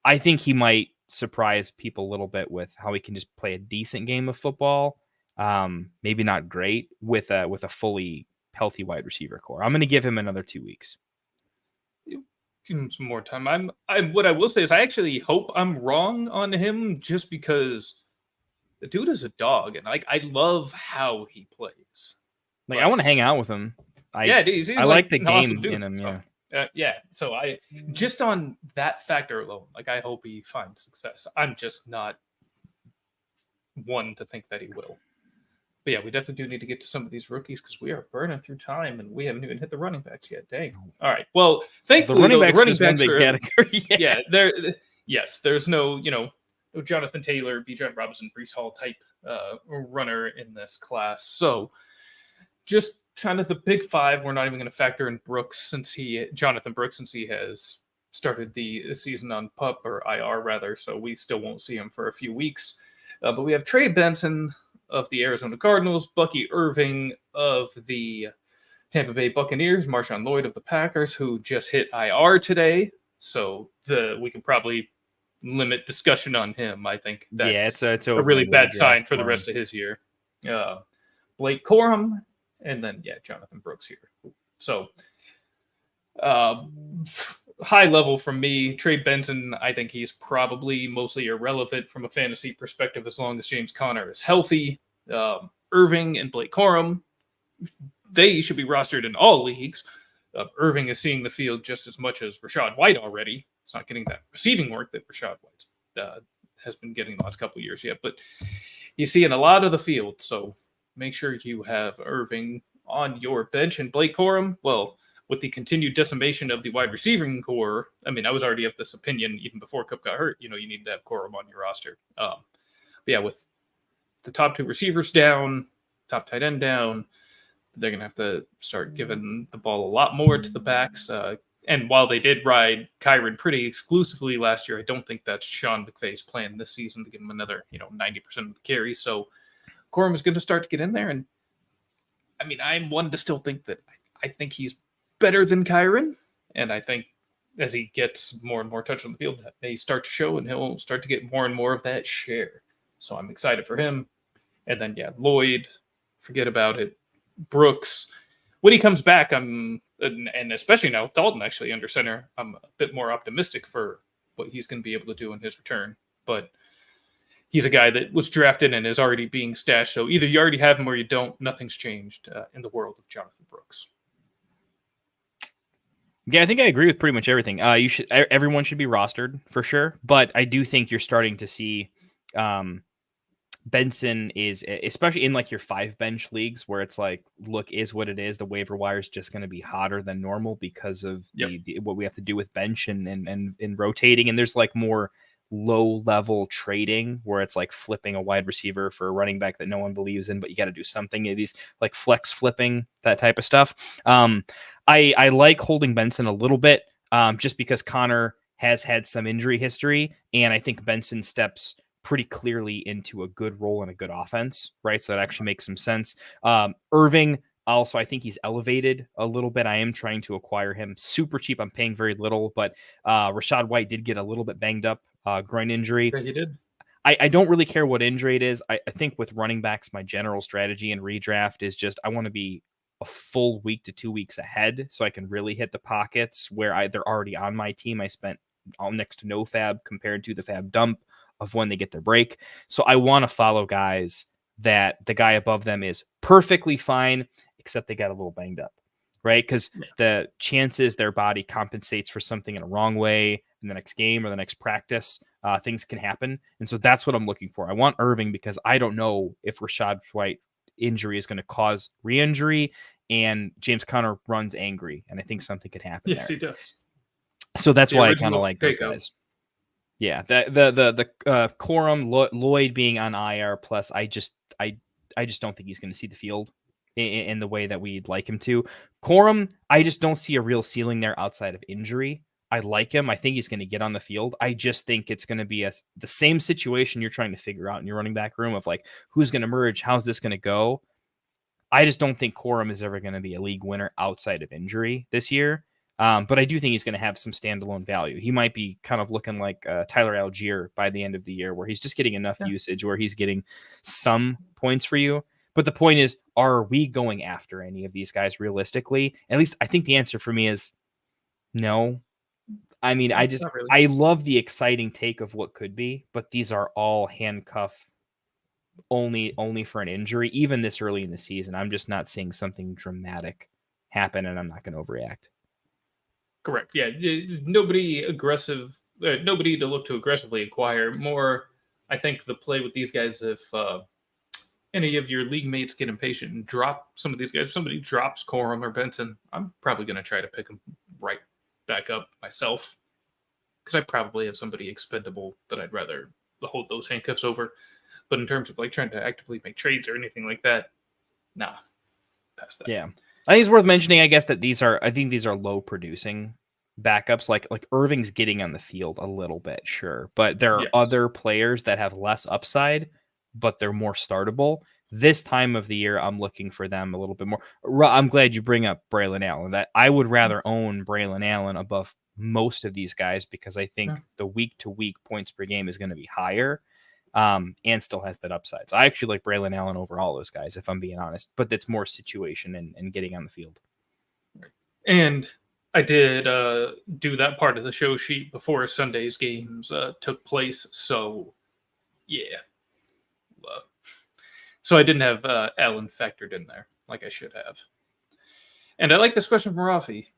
I think he might surprise people a little bit with how he can just play a decent game of football. Maybe not great with a fully healthy wide receiver core. I'm going to give him another 2 weeks. Give him some more time. What I will say is I actually hope I'm wrong on him, just because the dude is a dog, and I love how he plays. Like, I want to hang out with him. I like the game awesome in him. Yeah. So I just on that factor alone, like, I hope he finds success. I'm just not one to think that he will. But yeah, we definitely do need to get to some of these rookies, because we are burning through time and we haven't even hit the running backs yet. Dang. All right. Well, thankfully, the running backs are category. There's no Jonathan Taylor, Bijan Robinson, Breece Hall type runner in this class. So just kind of the big five. We're not even going to factor in Jonathan Brooks, since he has started the season on PUP or IR rather. So we still won't see him for a few weeks. But we have Trey Benson of the Arizona Cardinals, Bucky Irving of the Tampa Bay Buccaneers, Marshawn Lloyd of the Packers, who just hit IR today. So we can probably limit discussion on him. I think that's it's a really bad sign for the rest of his year. Blake Corum, and then Jonathan Brooks here. So high level from me, Trey Benson, I think he's probably mostly irrelevant from a fantasy perspective as long as James Conner is healthy. Irving and Blake Corum, they should be rostered in all leagues. Irving is seeing the field just as much as Rachaad White already. It's not getting that receiving work that Rachaad White has been getting the last couple of years yet, but you see in a lot of the field. So make sure you have Irving on your bench. And Blake Corum, well, with the continued decimation of the wide receiving core, I mean, I was already of this opinion even before Kupp got hurt. You need to have Corum on your roster. But yeah, with the top two receivers down, top tight end down, they're going to have to start giving the ball a lot more to the backs. And while they did ride Kyren pretty exclusively last year, I don't think that's Sean McVay's plan this season to give him another, 90% of the carries. So Corum is going to start to get in there. And I mean, I'm one to still think that I think he's better than Kyren. And I think as he gets more and more touch on the field, that may start to show, and he'll start to get more and more of that share. So I'm excited for him. And then, Lloyd, forget about it. Brooks, when he comes back, and especially now with Dalton actually under center, I'm a bit more optimistic for what he's going to be able to do in his return. But he's a guy that was drafted and is already being stashed. So either you already have him or you don't. Nothing's changed in the world of Jonathan Brooks. Yeah, I think I agree with pretty much everything. Everyone should be rostered for sure, but I do think you're starting to see Benson is, especially in like your 5 bench leagues where it's like, look, is what it is. The waiver wire is just going to be hotter than normal because of the what we have to do with bench and rotating. And there's like more low level trading where it's like flipping a wide receiver for a running back that no one believes in, but you got to do something. These like flex flipping, that type of stuff. I like holding Benson a little bit just because Connor has had some injury history, and I think Benson steps pretty clearly into a good role in a good offense, right? So that actually makes some sense. Irving, also, I think he's elevated a little bit. I am trying to acquire him super cheap. I'm paying very little, but Rachaad White did get a little bit banged up, groin injury. Yeah, he did. I don't really care what injury it is. I think with running backs, my general strategy in redraft is just I want to be a full week to 2 weeks ahead so I can really hit the pockets where they're already on my team. I spent all next to no fab compared to the fab dump of when they get their break. So I want to follow guys that the guy above them is perfectly fine, except they got a little banged up, right? Because the chances their body compensates for something in a wrong way in the next game or the next practice, things can happen. And so that's what I'm looking for. I want Irving because I don't know if Rachaad White injury is going to cause re-injury and James Conner runs angry. And I think something could happen Yes, there. he does. So that's why I kind of like those guys. Yeah, the Corum, Lloyd being on IR plus, I just don't think he's going to see the field in the way that we'd like him to. Corum, I just don't see a real ceiling there outside of injury. I like him. I think he's going to get on the field. I just think it's going to be the same situation you're trying to figure out in your running back room of like, who's going to merge? How's this going to go? I just don't think Corum is ever going to be a league winner outside of injury this year. But I do think he's going to have some standalone value. He might be kind of looking like Tyler Algier by the end of the year, where he's just getting enough usage where he's getting some points for you. But the point is, are we going after any of these guys realistically? At least I think the answer for me is no. I mean, really. I love the exciting take of what could be, but these are all handcuff only for an injury, even this early in the season. I'm just not seeing something dramatic happen, and I'm not going to overreact. Correct. Yeah. Nobody to look to aggressively acquire. More, I think the play with these guys, if any of your league mates get impatient and drop some of these guys, if somebody drops Corum or Benson, I'm probably going to try to pick them right back up myself because I probably have somebody expendable that I'd rather hold those handcuffs over. But in terms of like trying to actively make trades or anything like that, nah, past that. Yeah. I think it's worth mentioning, I guess, that these are low producing backups. Like Irving's getting on the field a little bit, sure, but there are other players that have less upside, but they're more startable. This time of the year, I'm looking for them a little bit more. I'm glad you bring up Braylon Allen. That I would rather own Braylon Allen above most of these guys because I think the week-to-week points per game is going to be higher. And still has that upside. So I actually like Braylon Allen over all those guys, if I'm being honest, but that's more situation and getting on the field. And I did do that part of the show sheet before Sunday's games took place. So, yeah. So I didn't have Allen factored in there like I should have. And I like this question from Rafi.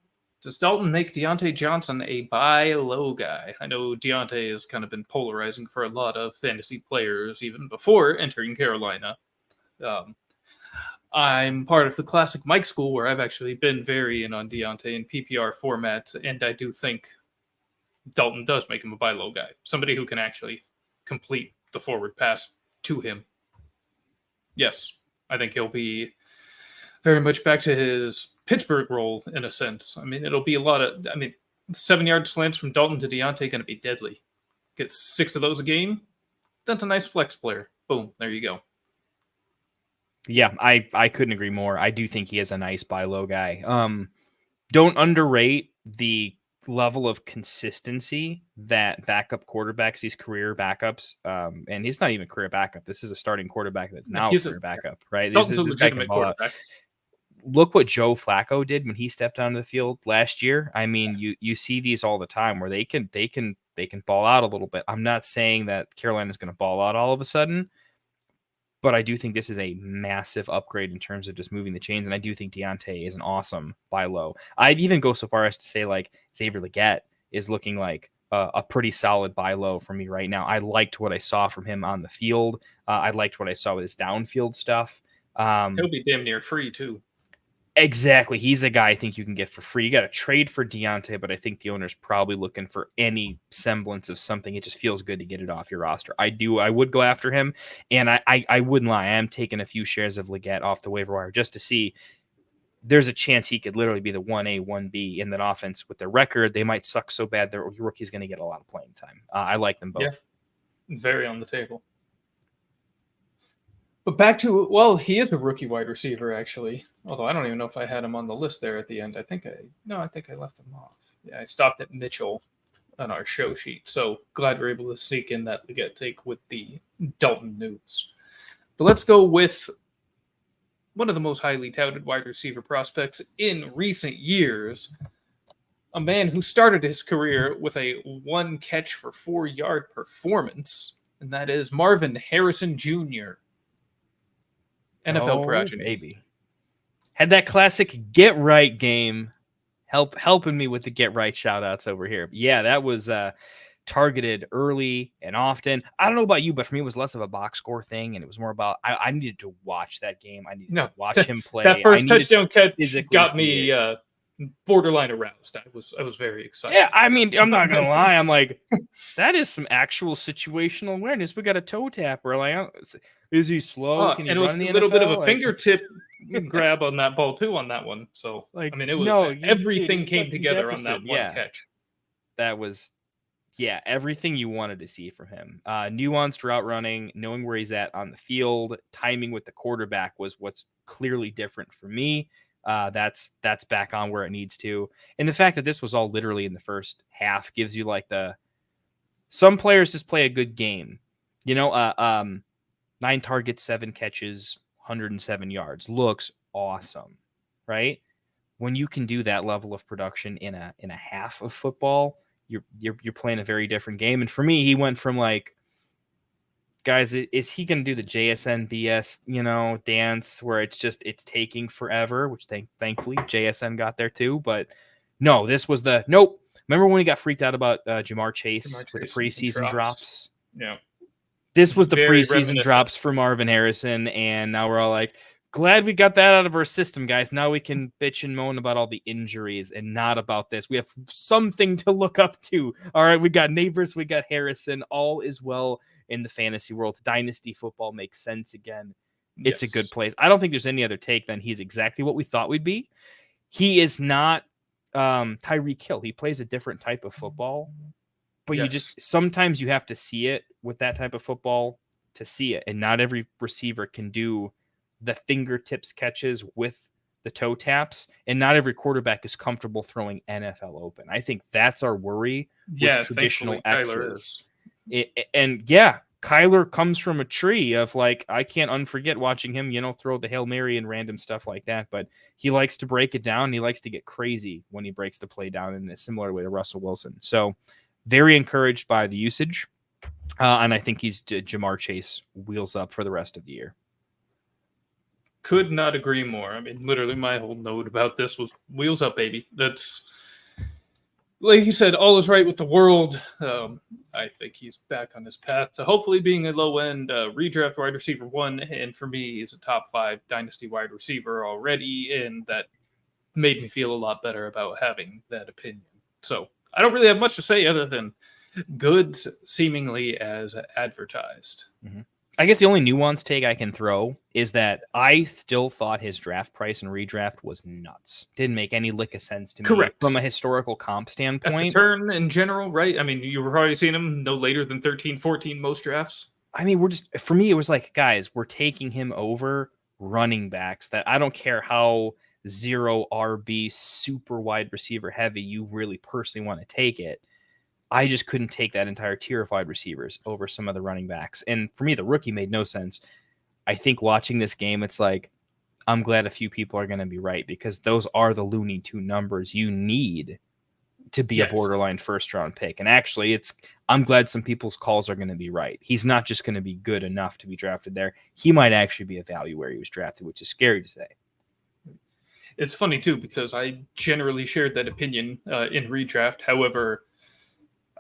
Does Dalton make Deontay Johnson a buy low guy? I know Deontay has kind of been polarizing for a lot of fantasy players even before entering Carolina. I'm part of the classic Mike school where I've actually been very in on Deontay in PPR formats, and I do think Dalton does make him a buy low guy. Somebody who can actually complete the forward pass to him. Yes, I think he'll be very much back to his Pittsburgh role in a sense. I mean, it'll be a lot of, 7-yard slants from Dalton to Deontay going to be deadly. Get 6 of those a game. That's a nice flex player. Boom. There you go. Yeah, I couldn't agree more. I do think he is a nice buy low guy. Don't underrate the level of consistency that backup quarterbacks, these career backups, and he's not even career backup. This is a starting quarterback that's now a career backup, right? This is a legitimate quarterback. Look what Joe Flacco did when he stepped onto the field last year. I mean, you see these all the time where they can ball out a little bit. I'm not saying that Carolina is going to ball out all of a sudden, but I do think this is a massive upgrade in terms of just moving the chains. And I do think Deontay is an awesome buy low. I'd even go so far as to say like Xavier Legette is looking like a pretty solid buy low for me right now. I liked what I saw from him on the field. I liked what I saw with his downfield stuff. He'll be damn near free too. Exactly. He's a guy I think you can get for free. You got to trade for Deontay, but I think the owner's probably looking for any semblance of something. It just feels good to get it off your roster. I would go after him, and I wouldn't lie. I am taking a few shares of Leggett off the waiver wire just to see. There's a chance he could literally be the 1A, 1B in that offense. With their record, they might suck so bad their rookie's going to get a lot of playing time. I like them both. Yeah, very on the table. But back to, well, he is a rookie wide receiver, actually. Although I don't even know if I had him on the list there at the end. I think I left him off. Yeah, I stopped at Mitchell on our show sheet. So glad we're able to sneak in that Leggett take with the Dalton news. But let's go with one of the most highly touted wide receiver prospects in recent years. A man who started his career with a 1 catch for 4-yard performance. And that is Marvin Harrison Jr., NFL progeny. Baby. Had that classic get right game helping me with the get right shout outs over here. Yeah, that was targeted early and often. I don't know about you, but for me, it was less of a box score thing, and it was more about I needed to watch that game. I needed to watch him play. That first touchdown catch got me borderline aroused. I was very excited. Yeah, I mean, I'm not gonna lie. I'm like, that is some actual situational awareness. We got a toe tapper. Like, is he slow? Can he and it was a little bit of a fingertip grab on that ball too on that one. So like, I mean, it was everything came together on that one catch. That was, everything you wanted to see from him. Nuanced route running, knowing where he's at on the field, timing with the quarterback was what's clearly different for me. That's back on where it needs to. And the fact that this was all literally in the first half gives you like some players just play a good game. 9 targets, 7 catches, 107 yards. Looks awesome, right? When you can do that level of production in a half of football, you're playing a very different game. And for me, he went from like, guys, is he going to do the JSN BS, dance where it's taking forever, which thankfully JSN got there too. But no, this was nope. Remember when he got freaked out about Jamar Chase with the preseason drops? Yeah. This was the preseason drops for Marvin Harrison, and now we're all like, glad we got that out of our system, guys. Now we can bitch and moan about all the injuries and not about this. We have something to look up to. All right, we got Nabers, we got Harrison. All is well in the fantasy world. Dynasty football makes sense again. It's a good place. I don't think there's any other take than he's exactly what we thought we'd be. He is not Tyreek Hill. He plays a different type of football. But you sometimes you have to see it with that type of football to see it. And not every receiver can do the fingertips catches with the toe taps. And not every quarterback is comfortable throwing NFL open. I think that's our worry with traditional X's. Kyler comes from a tree of like, I can't unforget watching him, throw the Hail Mary and random stuff like that. But he likes to break it down. He likes to get crazy when he breaks the play down in a similar way to Russell Wilson. So very encouraged by the usage. And I think he's Jamar Chase wheels up for the rest of the year. Could not agree more. I mean, literally my whole note about this was wheels up, baby. That's, like you said, all is right with the world. I think he's back on his path to hopefully being a low-end redraft wide receiver 1. And for me, he's a top 5 dynasty wide receiver already. And that made me feel a lot better about having that opinion. So I don't really have much to say other than good, seemingly as advertised. Mm-hmm. I guess the only nuanced take I can throw is that I still thought his draft price and redraft was nuts. Didn't make any lick of sense to me from a historical comp standpoint. At the turn in general, right? I mean, you were probably seeing him no later than 13, 14 most drafts. I mean, for me, it was like, guys, we're taking him over running backs that I don't care how 0 RB super wide receiver heavy you really personally want to take it. I just couldn't take that entire tier of wide receivers over some of the running backs. And for me, the rookie made no sense. I think watching this game, it's like, I'm glad a few people are going to be right because those are the Looney Tune numbers you need to be a borderline first round pick. And actually, I'm glad some people's calls are going to be right. He's not just going to be good enough to be drafted there. He might actually be a value where he was drafted, which is scary to say. It's funny, too, because I generally shared that opinion in redraft. However,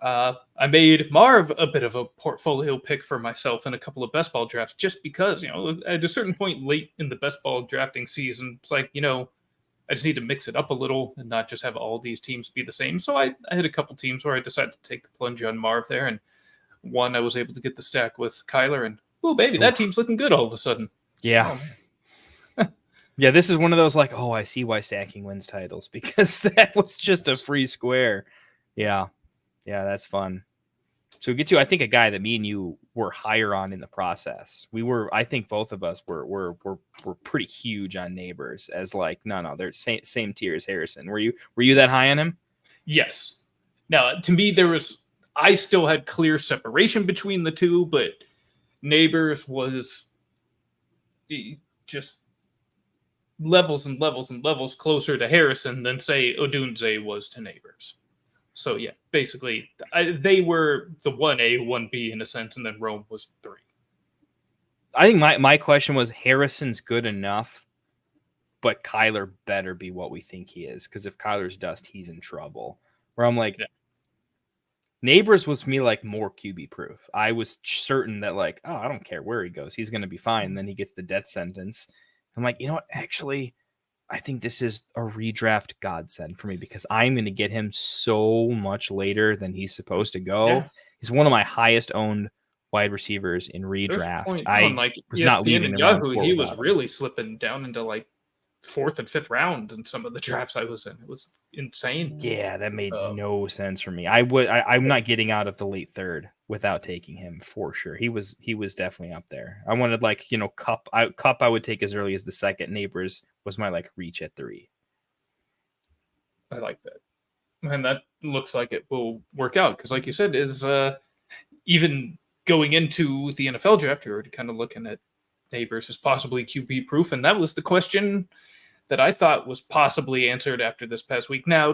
I made Marv a bit of a portfolio pick for myself in a couple of best ball drafts, just because, at a certain point late in the best ball drafting season, it's like, I just need to mix it up a little and not just have all these teams be the same. So I had a couple teams where I decided to take the plunge on Marv there, and one I was able to get the stack with Kyler, and oh baby, that team's looking good all of a sudden. Yeah. Yeah, this is one of those like, oh, I see why stacking wins titles, because that was just a free square. Yeah. Yeah, that's fun. So we get to, I think, a guy that me and you were higher on in the process. I think both of us were pretty huge on Nabers as like, no, they're same tier as Harrison. Were you that high on him? Yes. Now, to me, I still had clear separation between the two, but Nabers was just levels and levels and levels closer to Harrison than, say, Odunze was to Nabers. So, yeah, basically, they were the 1A, 1B in a sense, and then Rome was 3. I think my question was, Harrison's good enough, but Kyler better be what we think he is, because if Kyler's dust, he's in trouble. Where I'm like, Nabers was, for me, like, more QB proof. I was certain that, like, oh, I don't care where he goes, he's going to be fine. And then he gets the death sentence. I'm like, you know what? Actually, I think this is a redraft godsend for me, because I'm going to get him so much later than he's supposed to go. Yeah. He's one of my highest owned wide receivers in redraft. I was not leaving in Yahoo. He was really slipping down into like 4th and 5th round in some of the drafts I was in. It was insane. Yeah, that made no sense for me. I'm not getting out of the late 3rd without taking him for sure. He was definitely up there. I wanted Cup. I would take as early as the 2nd. Nabers was my like reach at 3. I like that, and that looks like it will work out, because, like you said, is even going into the NFL draft, you're already kind of looking at Nabers as possibly QB proof, and that was the question that I thought was possibly answered after this past week. Now,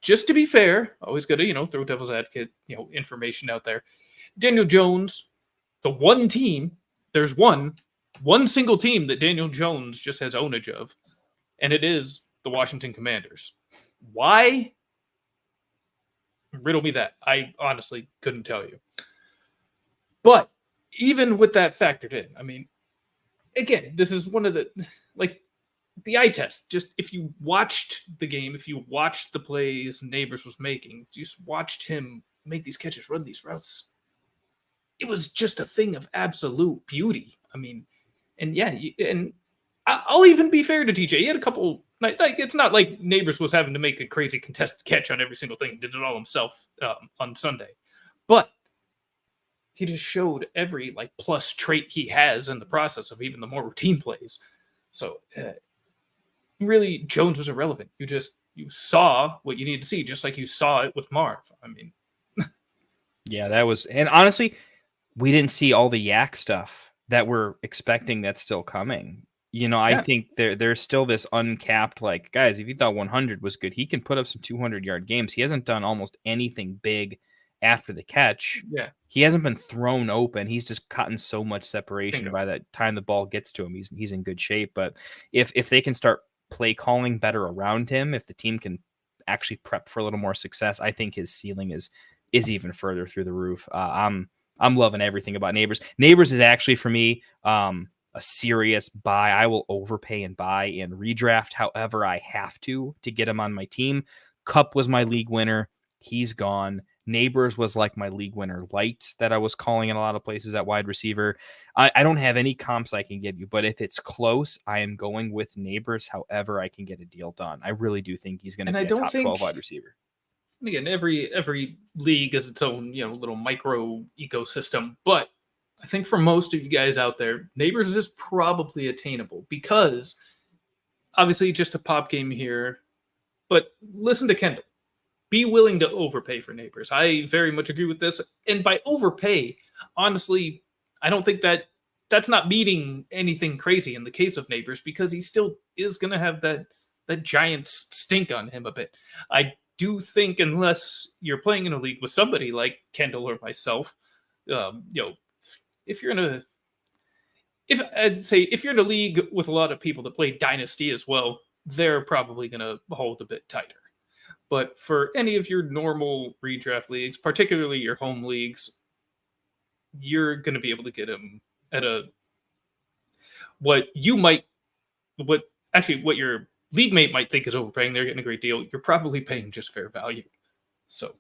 just to be fair, always got to, throw devil's advocate, information out there. Daniel Jones, the one team, there's one single team that Daniel Jones just has ownage of, and it is the Washington Commanders. Why? Riddle me that. I honestly couldn't tell you. But even with that factored in, I mean, again, this is one of the eye test. Just if you watched the game, if you watched the plays Nabers was making, just watched him make these catches, run these routes, it was just a thing of absolute beauty. I mean, and yeah, and I'll even be fair to TJ. He had a couple, like, it's not like Nabers was having to make a crazy contested catch on every single thing. He did it all himself on Sunday. But he just showed every plus trait he has in the process of even the more routine plays. So really, Jones was irrelevant. You saw what you needed to see, just like you saw it with Marv. I mean, yeah, that was, and honestly, we didn't see all the yak stuff that we're expecting that's still coming. I think there's still this uncapped, like, guys, if you thought 100 was good, he can put up some 200-yard games. He hasn't done almost anything big after the catch. Yeah. He hasn't been thrown open. He's just gotten so much separation. By the time the ball gets to him, he's in good shape. But if they can start play calling better around him, if the team can actually prep for a little more success, I think his ceiling is even further through the roof. I'm loving everything about Nabers. Nabers is actually, for me, a serious buy. I will overpay and buy and redraft however I have to get him on my team. Cup was my league winner. He's gone. Nabers was like my league winner light that I was calling in a lot of places at wide receiver. I don't have any comps I can give you, but if it's close, I am going with Nabers however I can get a deal done. I really do think he's going to be a top 12 wide receiver. And again, every league is its own, little micro ecosystem, but I think for most of you guys out there, Nabers is probably attainable, because obviously just a pop game here, but listen to Kendall. Be willing to overpay for Nabers. I very much agree with this. And by overpay, honestly, I don't think that's not meeting anything crazy in the case of Nabers, because he still is going to have that giant stink on him a bit. I do think, unless you're playing in a league with somebody like Kendall or myself, if you're in a league with a lot of people that play Dynasty as well, they're probably going to hold a bit tighter. But for any of your normal redraft leagues, particularly your home leagues, you're going to be able to get him at what your league mate might think is overpaying. They're getting a great deal. You're probably paying just fair value. So,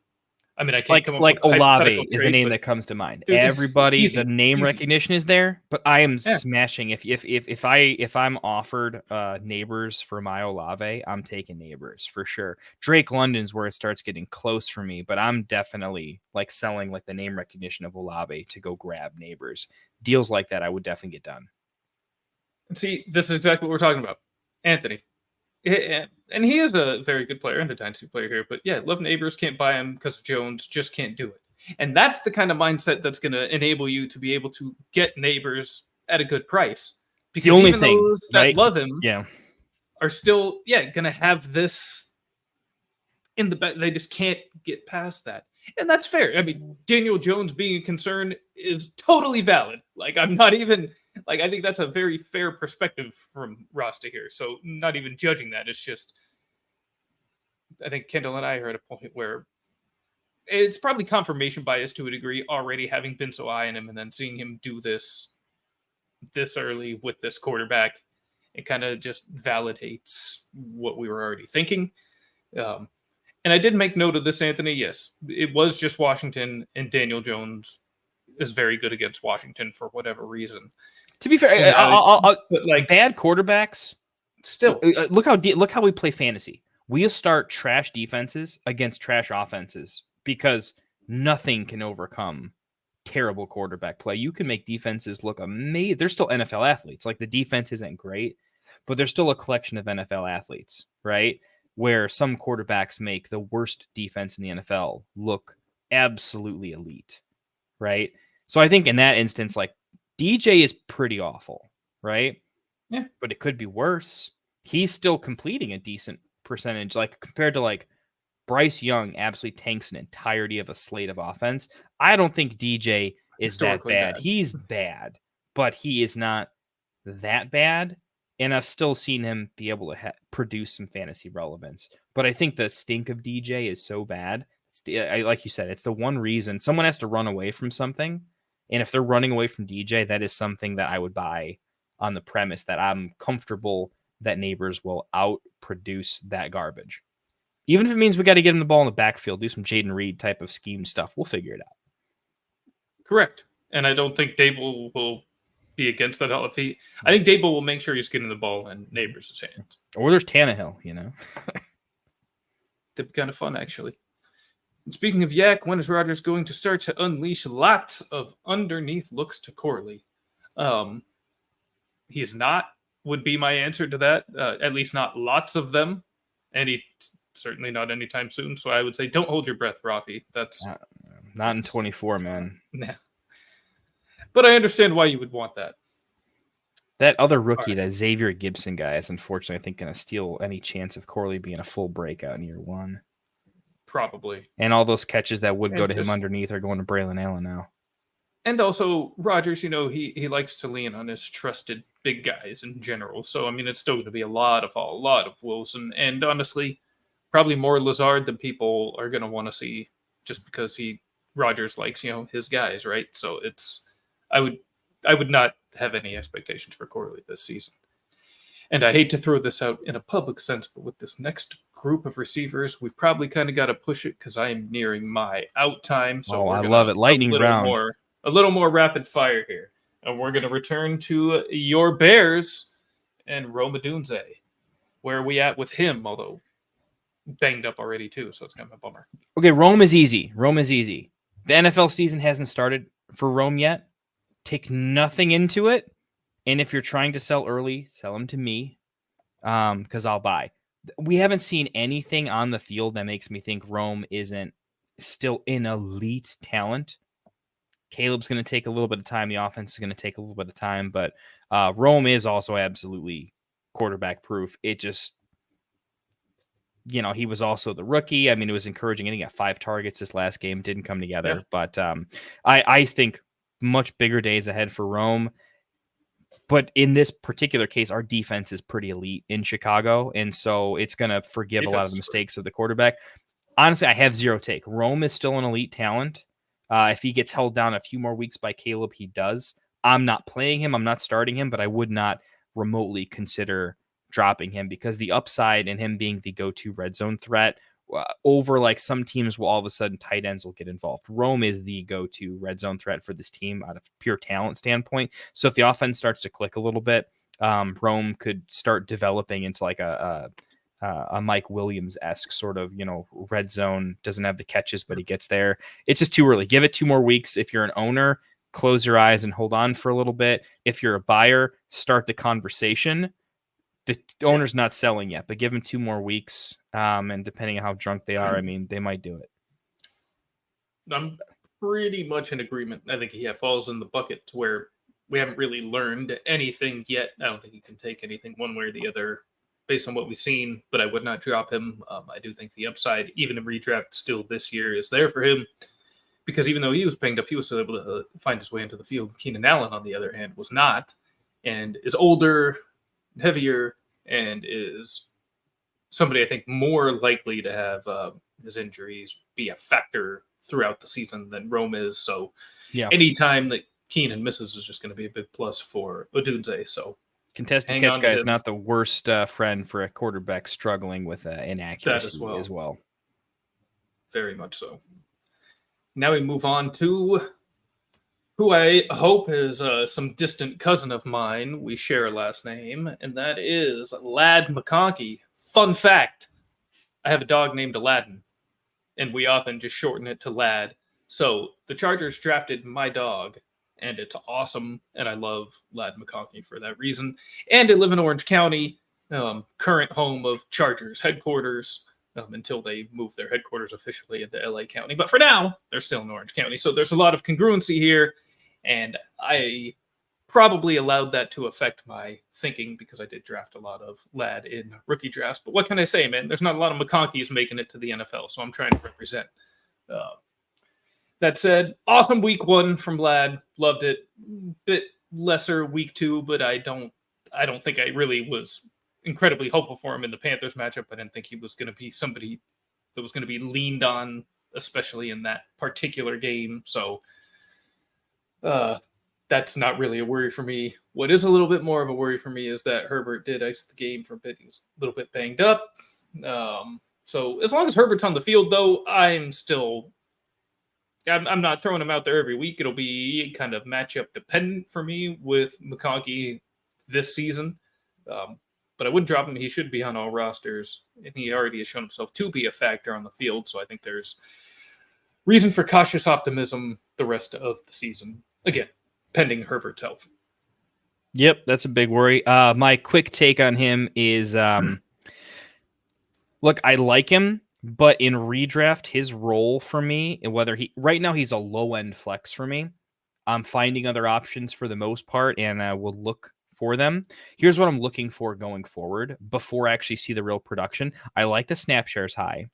I mean, I can't come up with Olave is the name that comes to mind. Dude, Everybody, easy, the name recognition is there, but I am Yeah. smashing. If I'm offered Nabers for my Olave, I'm taking Nabers for sure. Drake London's where it starts getting close for me, but I'm definitely like selling like the name recognition of Olave to go grab Nabers. Deals like that, I would definitely get done. See, this is exactly what we're talking about. Anthony. And he is a very good player and a dynasty player here, but yeah, love Nabers, can't buy him because of Jones, just can't do it. And that's the kind of mindset that's going to enable you to be able to get Nabers at a good price. Because the only even thing those that love him are still, going to have this in the back. They just can't get past that. And that's fair. I mean, Daniel Jones being a concern is totally valid. Like, I'm not even... Like, I think that's a very fair perspective from Rasta here. So not even judging that. It's just, I think Kendall and I are at a point where it's probably confirmation bias to a degree, already having been so high on him and then seeing him do this early with this quarterback. It kind of just validates what we were already thinking. And I did make note of this, Anthony. Yes, it was just Washington, and Daniel Jones is very good against Washington for whatever reason. To be fair, like bad quarterbacks. Still, look how we play fantasy. We'll start trash defenses against trash offenses because nothing can overcome terrible quarterback play. You can make defenses look amazing. They're still NFL athletes. Like the defense isn't great, but they're still a collection of NFL athletes, right? Where some quarterbacks make the worst defense in the NFL look absolutely elite, right? So I think in that instance, like DJ is pretty awful, right? Yeah. But it could be worse. He's still completing a decent percentage, like compared to like Bryce Young absolutely tanks an entirety of a slate of offense. I don't think DJ is that bad. He's bad, but he is not that bad. And I've still seen him be able to produce some fantasy relevance. But I think the stink of DJ is so bad. Like you said, it's the one reason someone has to run away from something. And if they're running away from DJ, that is something that I would buy on the premise that I'm comfortable that Nabers will outproduce that garbage. Even if it means we got to get him the ball in the backfield, do some Jayden Reed type of scheme stuff. We'll figure it out. Correct. And I don't think Dable will be against that. I think Dable will make sure he's getting the ball in Nabers' hands. Or there's Tannehill, you know. That'd be kind of fun, actually. And speaking of Yak, when is Rodgers going to start to unleash lots of underneath looks to Corley? He is not, would be my answer to that. At least not lots of them. And certainly not anytime soon. So I would say don't hold your breath, Rafi. That's not in 24, man. Nah. But I understand why you would want that. That other rookie, that Xavier Gibson guy, is unfortunately, I think, going to steal any chance of Corley being a full breakout in year one. Probably. And all those catches that would go to him underneath are going to Braylon Allen now. And also, Rodgers, he likes to lean on his trusted big guys in general. So, I mean, it's still going to be a lot of Wilson. And honestly, probably more Lazard than people are going to want to see just because Rodgers likes, his guys, right? So I would not have any expectations for Corley this season. And I hate to throw this out in a public sense, but with this next group of receivers, we probably kind of got to push it because I am nearing my out time. So I love it. Lightning round. A little more rapid fire here. And we're going to return to your Bears and Rome Odunze. Where are we at with him? Although banged up already too, so it's kind of a bummer. Okay, Rome is easy. The NFL season hasn't started for Rome yet. Take nothing into it. And if you're trying to sell early, sell them to me because I'll buy. We haven't seen anything on the field that makes me think Rome isn't still an elite talent. Caleb's going to take a little bit of time. The offense is going to take a little bit of time. But Rome is also absolutely quarterback proof. It just, he was also the rookie. I mean, it was encouraging. I think he got 5 targets this last game. Didn't come together. Yeah. But I think much bigger days ahead for Rome. But in this particular case, our defense is pretty elite in Chicago. And so it's going to forgive a lot of the mistakes of the quarterback. honestly, I have zero take. Rome is still an elite talent. If he gets held down a few more weeks by Caleb, he does. I'm not playing him. I'm not starting him, but I would not remotely consider dropping him because the upside in him being the go-to red zone threat over like some teams will all of a sudden tight ends will get involved. Rome is the go-to red zone threat for this team out of pure talent standpoint. So if the offense starts to click a little bit, Rome could start developing into like a Mike Williams-esque sort of, red zone, doesn't have the catches, but he gets there. It's just too early. Give it 2 more weeks. If you're an owner, close your eyes and hold on for a little bit. If you're a buyer, start the conversation. The owner's not selling yet, but give him 2 more weeks. And depending on how drunk they are, I mean, they might do it. I'm pretty much in agreement. I think he falls in the bucket to where we haven't really learned anything yet. I don't think he can take anything one way or the other based on what we've seen, but I would not drop him. I do think the upside, even in redraft still this year, is there for him because even though he was banged up, he was still able to find his way into the field. Keenan Allen, on the other hand, was not, and is older, heavier, and is somebody I think more likely to have his injuries be a factor throughout the season than Rome is. So anytime that Keenan misses is just going to be a big plus for Odunze. So contested catch guy is not the worst friend for a quarterback struggling with inaccuracy as well. Very much so. Now we move on to who I hope is some distant cousin of mine. We share a last name, and that is Lad McConkey. Fun fact, I have a dog named Aladdin, and we often just shorten it to Lad. So the Chargers drafted my dog, and it's awesome, and I love Lad McConkey for that reason. And I live in Orange County, current home of Chargers headquarters, until they move their headquarters officially into LA County. But for now, they're still in Orange County. So there's a lot of congruency here, and I probably allowed that to affect my thinking because I did draft a lot of Lad in rookie drafts. But what can I say, man? There's not a lot of McConkeys making it to the NFL, so I'm trying to represent. That said, awesome week 1 from Lad. Loved it. Bit lesser week 2, but I don't think I really was incredibly hopeful for him in the Panthers matchup. I didn't think he was going to be somebody that was going to be leaned on, especially in that particular game. So that's not really a worry for me. What is a little bit more of a worry for me is that Herbert did exit the game for a bit. He was a little bit banged up. So as long as Herbert's on the field, though, I'm not throwing him out there every week. It'll be kind of matchup dependent for me with McConkey this season. But I wouldn't drop him. He should be on all rosters, and he already has shown himself to be a factor on the field. So I think there's reason for cautious optimism the rest of the season. Again, pending Herbert's health. Yep, that's a big worry. My quick take on him is, look, I like him, but in redraft, his role for me, and whether right now he's a low-end flex for me. I'm finding other options for the most part, and I will look for them. Here's what I'm looking for going forward before I actually see the real production. I like the snap shares high,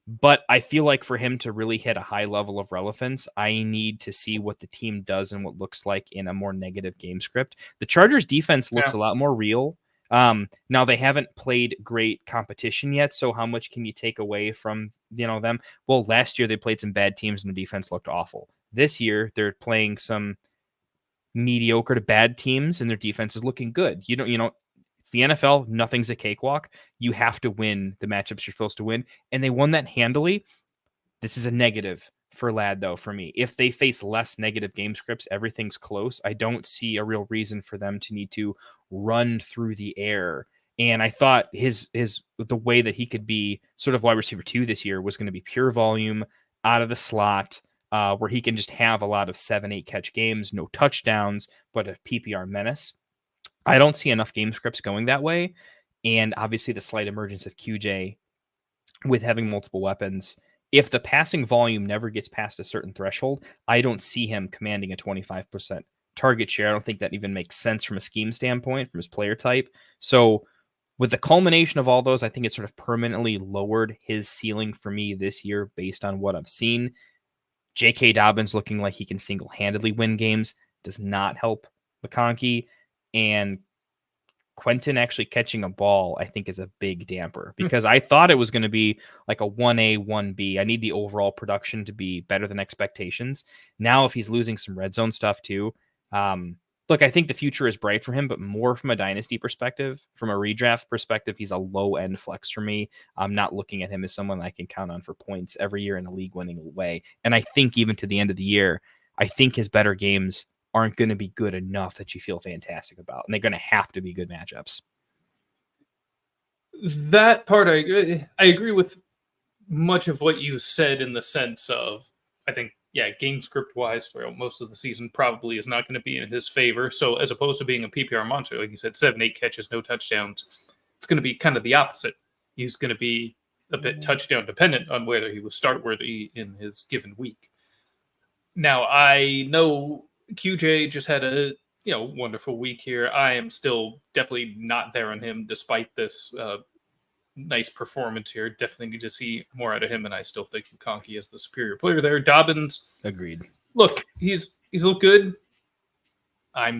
but I feel like for him to really hit a high level of relevance, I need to see what the team does and what looks like in a more negative game script. The Chargers defense looks a lot more real. Now they haven't played great competition yet, so how much can you take away from them? Well, last year they played some bad teams and the defense looked awful. This year they're playing some mediocre to bad teams and their defense is looking good. It's the NFL. Nothing's a cakewalk. You have to win the matchups you're supposed to win, and they won that handily. This is a negative for Lad, though, for me. If they face less negative game scripts, everything's close. I don't see a real reason for them to need to run through the air. And I thought the way that he could be sort of wide receiver 2 this year was going to be pure volume out of the slot, where he can just have a lot of 7-8 catch games, no touchdowns, but a PPR menace. I don't see enough game scripts going that way. And obviously the slight emergence of QJ with having multiple weapons. If the passing volume never gets past a certain threshold, I don't see him commanding a 25% target share. I don't think that even makes sense from a scheme standpoint, from his player type. So with the culmination of all those, I think it sort of permanently lowered his ceiling for me this year based on what I've seen. J.K. Dobbins looking like he can single-handedly win games does not help McConkey. And Quentin actually catching a ball, I think, is a big damper because I thought it was going to be like a 1A, 1B. I need the overall production to be better than expectations. Now, if he's losing some red zone stuff too, look, I think the future is bright for him, but more from a dynasty perspective, from a redraft perspective, he's a low end flex for me. I'm not looking at him as someone I can count on for points every year in a league winning way. And I think even to the end of the year, I think his better games aren't going to be good enough that you feel fantastic about. And they're going to have to be good matchups. That part, I agree with much of what you said in the sense of, I think, game script wise, throughout most of the season probably is not going to be in his favor. So as opposed to being a PPR monster, like you said, 7-8 catches, no touchdowns, it's going to be kind of the opposite. He's going to be a bit touchdown dependent on whether he was start worthy in his given week. Now, I know QJ just had a wonderful week here. I am still definitely not there on him despite this nice performance here. Definitely need to see more out of him, and I still think McConkey is the superior player there. Dobbins, agreed. Look, he's looked good. I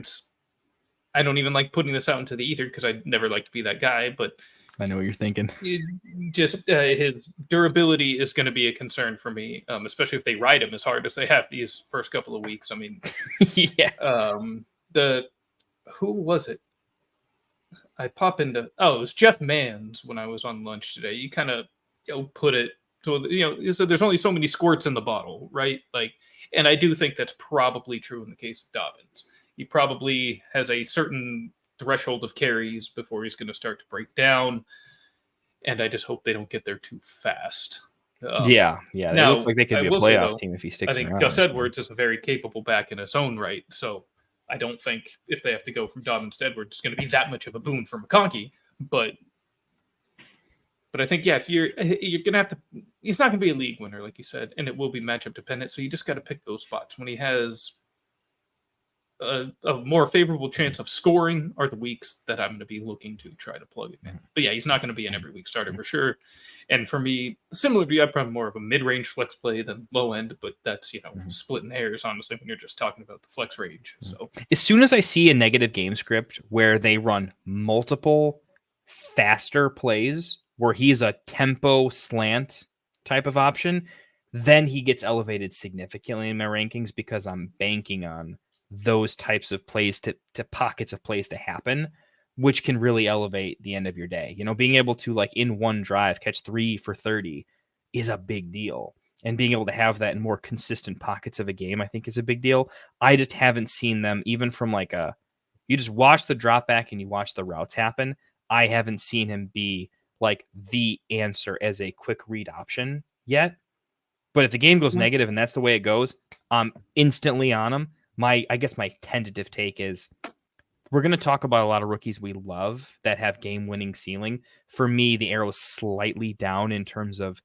don't even like putting this out into the ether because I'd never like to be that guy, but I know what you're thinking. Just his durability is going to be a concern for me, especially if they ride him as hard as they have these first couple of weeks. I mean, yeah. Who was it? I pop into it was Jeff Manns when I was on lunch today. You kind of put it so so there's only so many squirts in the bottle, right? Like, and I do think that's probably true in the case of Dobbins. He probably has a certain threshold of carries before he's going to start to break down, and I just hope they don't get there too fast. They look like they could be a playoff team if he sticks around. I think Gus Edwards is a very capable back in his own right, so I don't think if they have to go from Dobbins to Edwards, it's going to be that much of a boon for McConkey. But I think, if you're going to have to, he's not going to be a league winner, like you said, and it will be matchup dependent. So you just got to pick those spots. When he has a more favorable chance of scoring are the weeks that I'm going to be looking to try to plug him in. But he's not going to be an every week starter for sure. And for me, similar to you, I'm probably more of a mid-range flex play than low end, but that's, splitting hairs, honestly, when you're just talking about the flex range. So as soon as I see a negative game script where they run multiple faster plays, where he's a tempo slant type of option, then he gets elevated significantly in my rankings because I'm banking on those types of plays to pockets of plays to happen, which can really elevate the end of your day. Being able to, like, in one drive catch 3 for 30 is a big deal. And being able to have that in more consistent pockets of a game, I think, is a big deal. I just haven't seen them, even from you just watch the drop back and you watch the routes happen. I haven't seen him be like the answer as a quick read option yet. But if the game goes negative and that's the way it goes, I'm instantly on him. I guess my tentative take is we're going to talk about a lot of rookies we love that have game-winning ceiling. For me, the arrow is slightly down in terms of,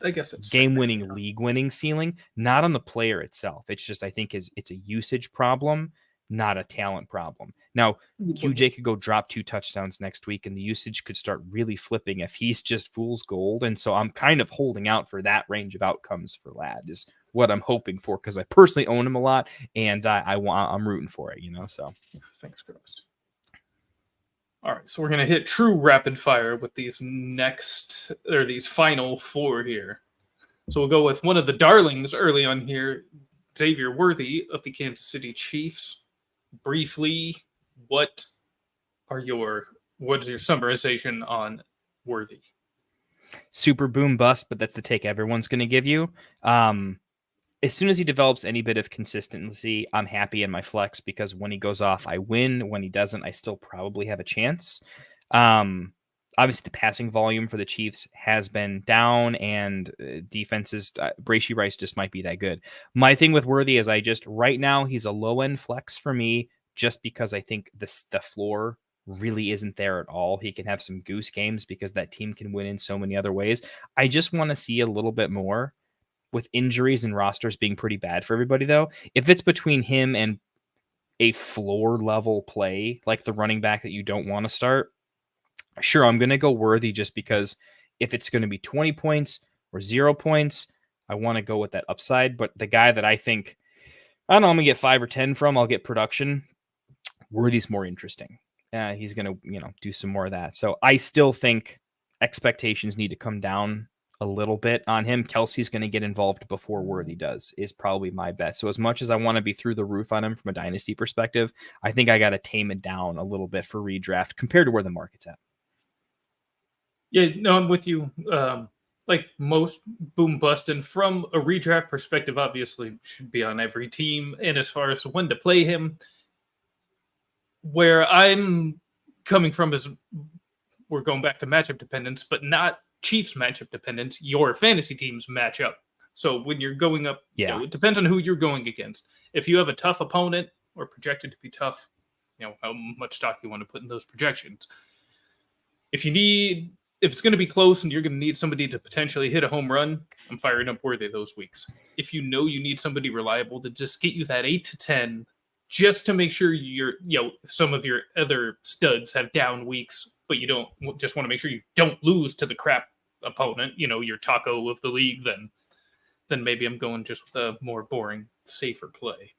I guess it's game-winning, league-winning ceiling, not on the player itself. It's just, I think, it's a usage problem, not a talent problem. Now, QJ could go drop 2 touchdowns next week, and the usage could start really flipping if he's just fool's gold. And so I'm kind of holding out for that range of outcomes for Lad is what I'm hoping for, because I personally own him a lot, and I'm rooting for it, So fingers crossed. All right, so we're gonna hit true rapid fire with these final 4 here. So we'll go with one of the darlings early on here, Xavier Worthy of the Kansas City Chiefs. Briefly, what is your summarization on Worthy? Super boom bust, but that's the take everyone's going to give you. As soon as he develops any bit of consistency, I'm happy in my flex, because when he goes off, I win. When he doesn't, I still probably have a chance. Obviously, the passing volume for the Chiefs has been down, and defenses, Brachy Rice just might be that good. My thing with Worthy is right now, he's a low-end flex for me, just because I think the floor really isn't there at all. He can have some goose games because that team can win in so many other ways. I just want to see a little bit more. With injuries and rosters being pretty bad for everybody, though, if it's between him and a floor level play, like the running back that you don't want to start, sure, I'm going to go Worthy, just because if it's going to be 20 points or 0 points, I want to go with that upside. But the guy that I think, I don't know, I'm going to get 5 or 10 from, I'll get production. Worthy's more interesting. he's going to, do some more of that. So I still think expectations need to come down a little bit on him. Kelsey's going to get involved before Worthy does, is probably my bet. So as much as I want to be through the roof on him from a dynasty perspective, I think I got to tame it down a little bit for redraft compared to where the market's at. Yeah, no, I'm with you. Like most boom bust, and from a redraft perspective, obviously should be on every team. And as far as when to play him, where I'm coming from is we're going back to matchup dependence, but not Chiefs matchup dependence. Your fantasy teams match up. So when you're going up, it depends on who you're going against. If you have a tough opponent or projected to be tough, how much stock you want to put in those projections. If it's going to be close and you're going to need somebody to potentially hit a home run, I'm firing up Worthy those weeks. If you need somebody reliable to just get you that 8 to 10, just to make sure some of your other studs have down weeks, but you don't just want to make sure you don't lose to the crap opponent, your taco of the league, then maybe I'm going just with a more boring, safer play.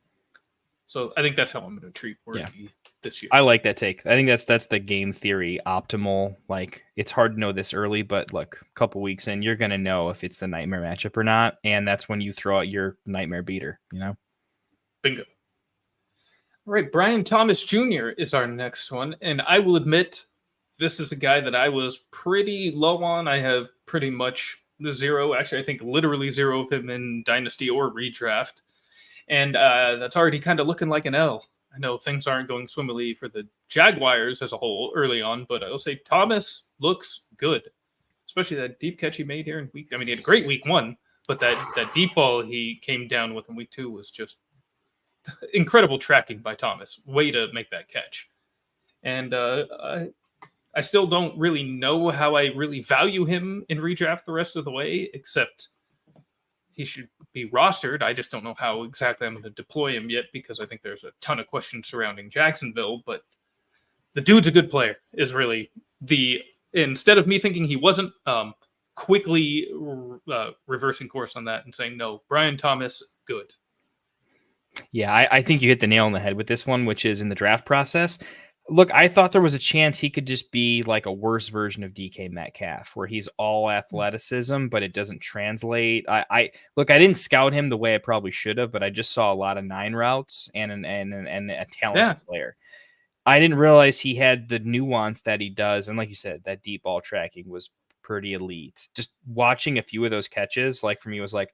So I think that's how I'm going to treat Worthy this year. I like that take. I think that's the game theory optimal. Like, it's hard to know this early, but look, a couple weeks in, you're going to know if it's the nightmare matchup or not. And that's when you throw out your nightmare beater, Bingo. All right, Brian Thomas Jr. is our next one. And I will admit, this is a guy that I was pretty low on. I have pretty much zero. Actually, I think literally zero of him in Dynasty or Redraft. And that's already kind of looking like an L. I know things aren't going swimmingly for the Jaguars as a whole early on, but I'll say Thomas looks good, especially that deep catch he made here in week. I mean, he had a great week 1, but that deep ball he came down with in week 2 was just incredible tracking by Thomas. Way to make that catch. And I still don't really know how I really value him in redraft the rest of the way, except he should be rostered. I just don't know how exactly I'm going to deploy him yet, because I think there's a ton of questions surrounding Jacksonville, but the dude's a good player is really instead of me thinking he wasn't, quickly reversing course on that and saying, no, Brian Thomas, good. Yeah, I think you hit the nail on the head with this one, which is in the draft process. Look, I thought there was a chance he could just be like a worse version of DK Metcalf, where he's all athleticism, but it doesn't translate. I didn't scout him the way I probably should have, but I just saw a lot of 9 routes and a talented player. I didn't realize he had the nuance that he does, and like you said, that deep ball tracking was pretty elite. Just watching a few of those catches, like for me, was like,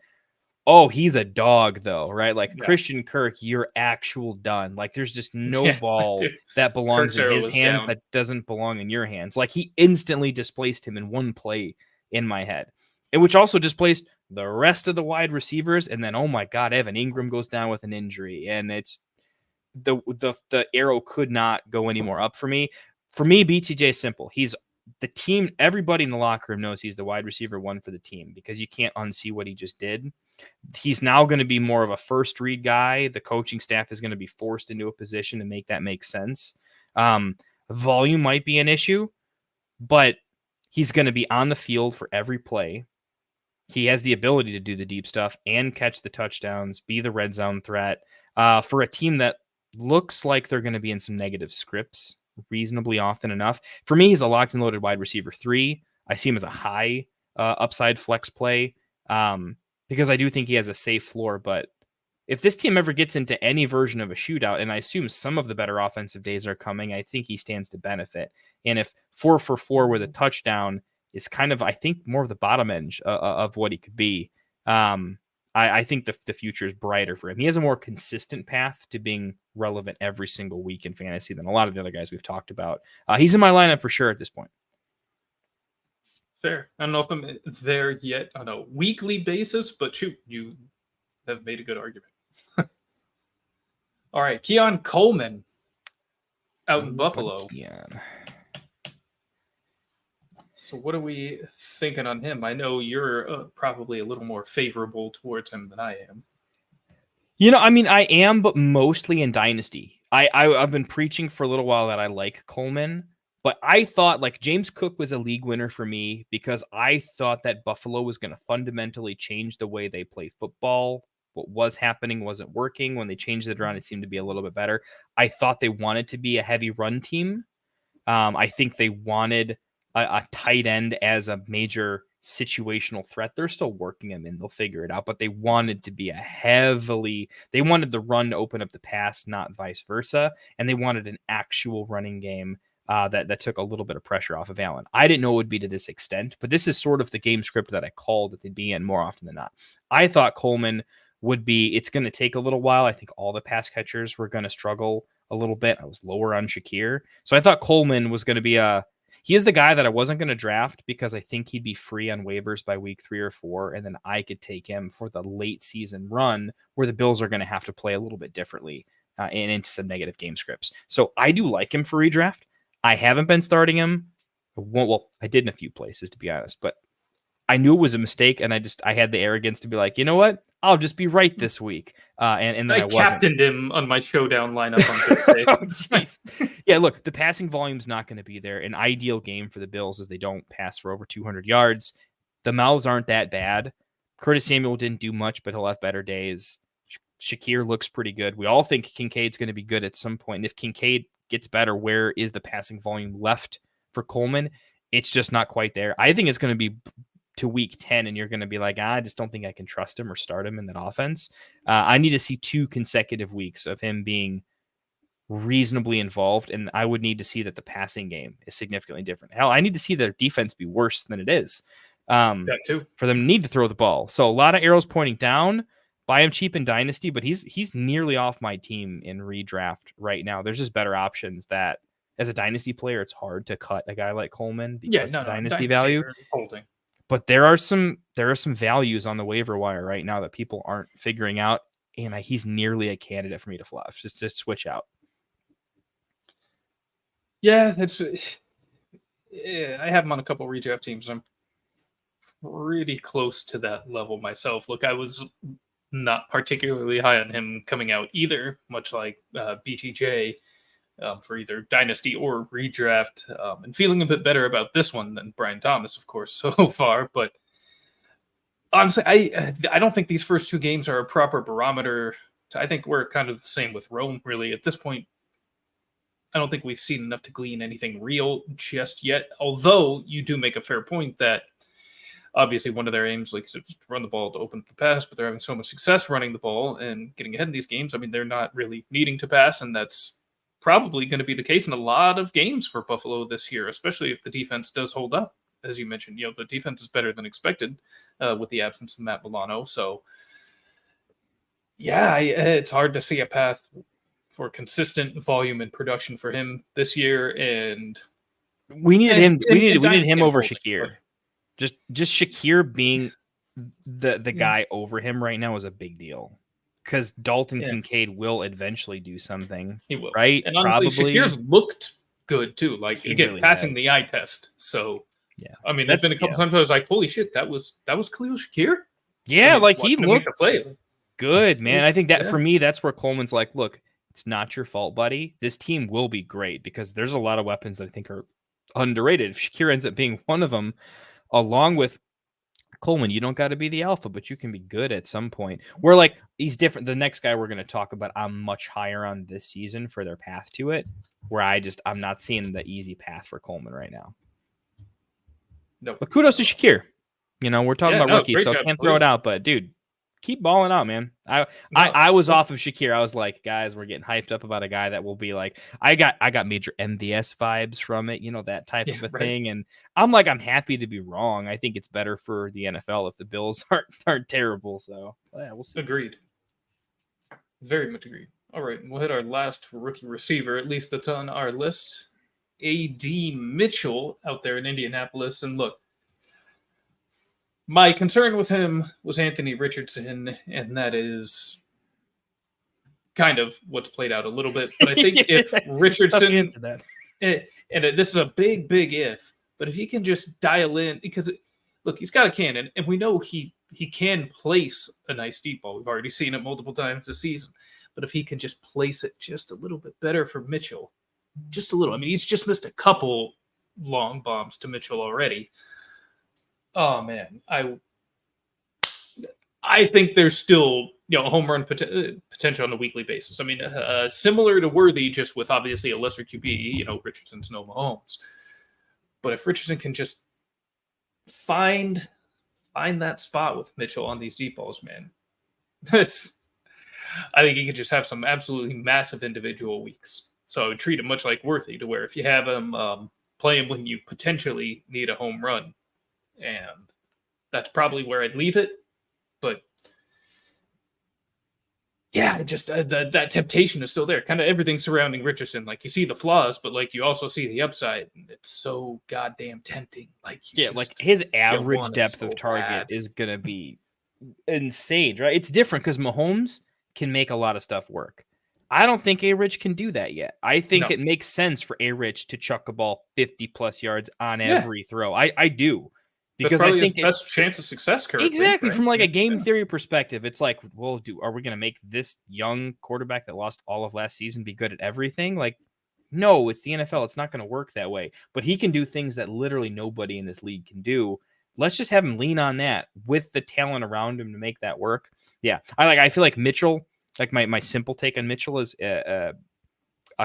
oh, he's a dog, though, right? Like Christian Kirk, you're actual done. Like, there's just no ball that belongs in his hands that doesn't belong in your hands. Like, he instantly displaced him in one play in my head, and which also displaced the rest of the wide receivers. And then, oh my God, Evan Ingram goes down with an injury, and it's the arrow could not go any more up for me. For me, BTJ is simple. He's the team. Everybody in the locker room knows he's the wide receiver 1 for the team, because you can't unsee what he just did. He's now going to be more of a first read guy. The coaching staff is going to be forced into a position to make that make sense. Volume might be an issue, but he's going to be on the field for every play. He has the ability to do the deep stuff and catch the touchdowns, be the red zone threat for a team that looks like they're going to be in some negative scripts reasonably often enough. For me, he's a locked and loaded wide receiver 3. I see him as a high upside flex play. Because I do think he has a safe floor. But if this team ever gets into any version of a shootout, and I assume some of the better offensive days are coming, I think he stands to benefit. And if 4 for 4 with a touchdown is kind of, I think, more of the bottom edge of what he could be, I think the future is brighter for him. He has a more consistent path to being relevant every single week in fantasy than a lot of the other guys we've talked about. He's in my lineup for sure at this point. Fair. I don't know if I'm there yet on a weekly basis, but shoot, you have made a good argument. All right, Keon Coleman out in Buffalo. So what are we thinking on him? I know you're probably a little more favorable towards him than I am. I am, but mostly in Dynasty. I've been preaching for a little while that I like Coleman. But I thought, like, James Cook was a league winner for me because I thought that Buffalo was going to fundamentally change the way they play football. What was happening wasn't working. When they changed it around, it seemed to be a little bit better. I thought they wanted to be a heavy run team. I think they wanted a tight end as a major situational threat. They're still working him in. They'll figure it out. But they wanted to be they wanted the run to open up the pass, not vice versa. And they wanted an actual running game that took a little bit of pressure off of Allen. I didn't know it would be to this extent, but this is sort of the game script that I called that they'd be in more often than not. I thought Coleman would be, it's going to take a little while. I think all the pass catchers were going to struggle a little bit. I was lower on Shakir. So I thought Coleman was going to be he is the guy that I wasn't going to draft because I think he'd be free on waivers by week 3 or 4. And then I could take him for the late season run where the Bills are going to have to play a little bit differently and into some negative game scripts. So I do like him for redraft. I haven't been starting him. Well, I did in a few places, to be honest, but I knew it was a mistake, and I had the arrogance to be like, you know what? I'll just be right this week. And then I wasn't. Captained him on my showdown lineup on Thursday. Oh, yeah, look, the passing volume's not going to be there. An ideal game for the Bills is they don't pass for over 200 yards. The mouths aren't that bad. Curtis Samuel didn't do much, but he'll have better days. Shakir looks pretty good. We all think Kincaid's going to be good at some point. And if Kincaid gets better, where is the passing volume left for Coleman? It's just not quite there. I think it's going to be to week 10 and you're going to be like, I just don't think I can trust him or start him in that offense. I need to see 2 consecutive weeks of him being reasonably involved, and I would need to see that the passing game is significantly different. Hell, I need to see their defense be worse than it is that too. for them to need to throw the ball. So a lot of arrows pointing down. Buy him cheap in Dynasty, but he's nearly off my team in redraft right now. There's just better options that, as a Dynasty player, it's hard to cut a guy like Coleman because of Dynasty value. Holding. But there are some values on the waiver wire right now that people aren't figuring out, and he's nearly a candidate for me to fluff. Just switch out. Yeah, I have him on a couple redraft teams. I'm pretty close to that level myself. Look, I was not particularly high on him coming out either, much like BTJ for either Dynasty or redraft, and feeling a bit better about this one than Brian Thomas, of course, so far. But honestly, I don't think these first 2 games are a proper barometer. I think we're kind of the same with Rome, really. At this point, I don't think we've seen enough to glean anything real just yet, although you do make a fair point that obviously one of their aims, like, is to run the ball to open up the pass, but they're having so much success running the ball and getting ahead in these games. I mean, they're not really needing to pass, and that's probably going to be the case in a lot of games for Buffalo this year, especially if the defense does hold up. As you mentioned, the defense is better than expected with the absence of Matt Milano. So, yeah, it's hard to see a path for consistent volume and production for him this year, and we needed him. We needed him over Shakir. Just Shakir being the guy over him right now is a big deal because Dalton Kincaid will eventually do something. He will, right? And honestly, Shakir's looked good too. Like, He again, really passing has. the eye test. So Yeah, I mean, there's been a couple times I was like, "Holy shit, that was Khalil Shakir." Yeah, I mean, like he looked play. good, man. I think that for me, that's where Coleman's like, look, it's not your fault, buddy. This team will be great because there's a lot of weapons that I think are underrated. If Shakir ends up being one of them, along with Coleman, you don't got to be the alpha, but you can be good at some point. We're like, he's different. The next guy we're going to talk about, I'm much higher on this season for their path to it, where I'm not seeing the easy path for Coleman right now. No. But kudos to Shakir. We're talking about rookies, so I can't throw it out, but dude, keep balling out, man. I was off of Shakir. I was like, guys, we're getting hyped up about a guy that will be like, I got major MVS vibes from it, that type of a thing. And I'm like, I'm happy to be wrong. I think it's better for the NFL if the Bills aren't terrible. So yeah, we'll see. Agreed. Very much agreed. All right, we'll hit our last rookie receiver, at least that's on our list. A.D. Mitchell out there in Indianapolis. And look, my concern with him was Anthony Richardson, and that is kind of what's played out a little bit. But I think if Richardson, and this is a big, big if, but if he can just dial in, because look, he's got a cannon, and we know he can place a nice deep ball. We've already seen it multiple times this season. But if he can just place it just a little bit better for Mitchell, just a little. I mean, he's just missed a couple long bombs to Mitchell already. Oh man, I think there's still a home run potential on a weekly basis. I mean, similar to Worthy, just with obviously a lesser QB. Richardson's no Mahomes, but if Richardson can just find that spot with Mitchell on these deep balls, man, I think he could just have some absolutely massive individual weeks. So I would treat him much like Worthy, to where if you have him play him when you potentially need a home run, and that's probably where I'd leave it. But yeah, just that temptation is still there. Kind of everything surrounding Richardson. Like, you see the flaws, but like you also see the upside. And it's so goddamn tempting. Like, like his average depth of target is gonna be insane, right? It's different because Mahomes can make a lot of stuff work. I don't think A-Rich can do that yet. I think it makes sense for A-Rich to chuck a ball 50 plus yards on every throw. I do. Because I think his best chance of success currently. Exactly. Right? From like a game theory perspective, it's like, well, are we going to make this young quarterback that lost all of last season be good at everything? Like, no, it's the NFL. It's not going to work that way. But he can do things that literally nobody in this league can do. Let's just have him lean on that with the talent around him to make that work. Yeah. I feel like Mitchell, like my simple take on Mitchell is a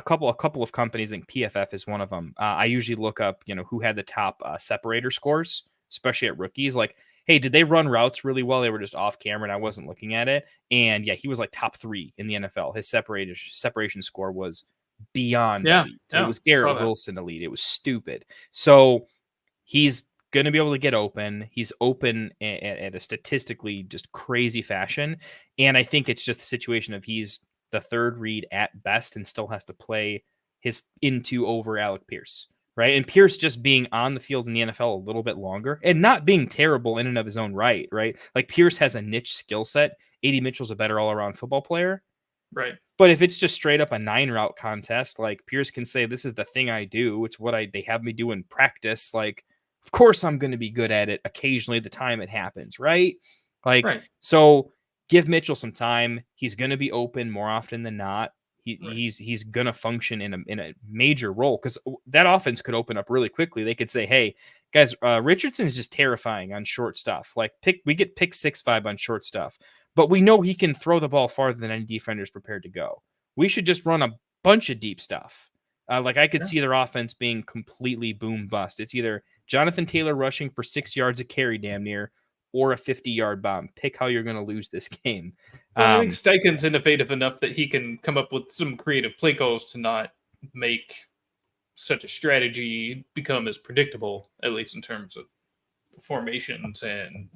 couple of companies. I think PFF is one of them. I usually look up, who had the top separator scores, especially at rookies. Like, hey, did they run routes really well? They were just off camera and I wasn't looking at it. And yeah, he was like top 3 in the NFL. His separation score was beyond elite. It was Garrett Wilson elite. It was stupid. So he's going to be able to get open. He's open at a statistically just crazy fashion. And I think it's just a situation of he's the third read at best and still has to play his over Alec Pierce. Right. And Pierce just being on the field in the NFL a little bit longer and not being terrible in and of his own right. Right. Like, Pierce has a niche skill set. A.D. Mitchell's a better all around football player. Right. But if it's just straight up a 9-route contest, like, Pierce can say, this is the thing I do. It's what they have me do in practice. Like, of course I'm going to be good at it occasionally the time it happens. Right. Like, So give Mitchell some time. He's going to be open more often than not. He's going to function in a major role, because that offense could open up really quickly. They could say, hey, guys, Richardson is just terrifying on short stuff. Like, we get pick 6-5 on short stuff, but we know he can throw the ball farther than any defender is prepared to go. We should just run a bunch of deep stuff. I could see their offense being completely boom bust. It's either Jonathan Taylor rushing for 6 yards a carry damn near, or a 50-yard bomb. Pick how you're going to lose this game. I think Steichen's innovative enough that he can come up with some creative play calls to not make such a strategy become as predictable, at least in terms of formations and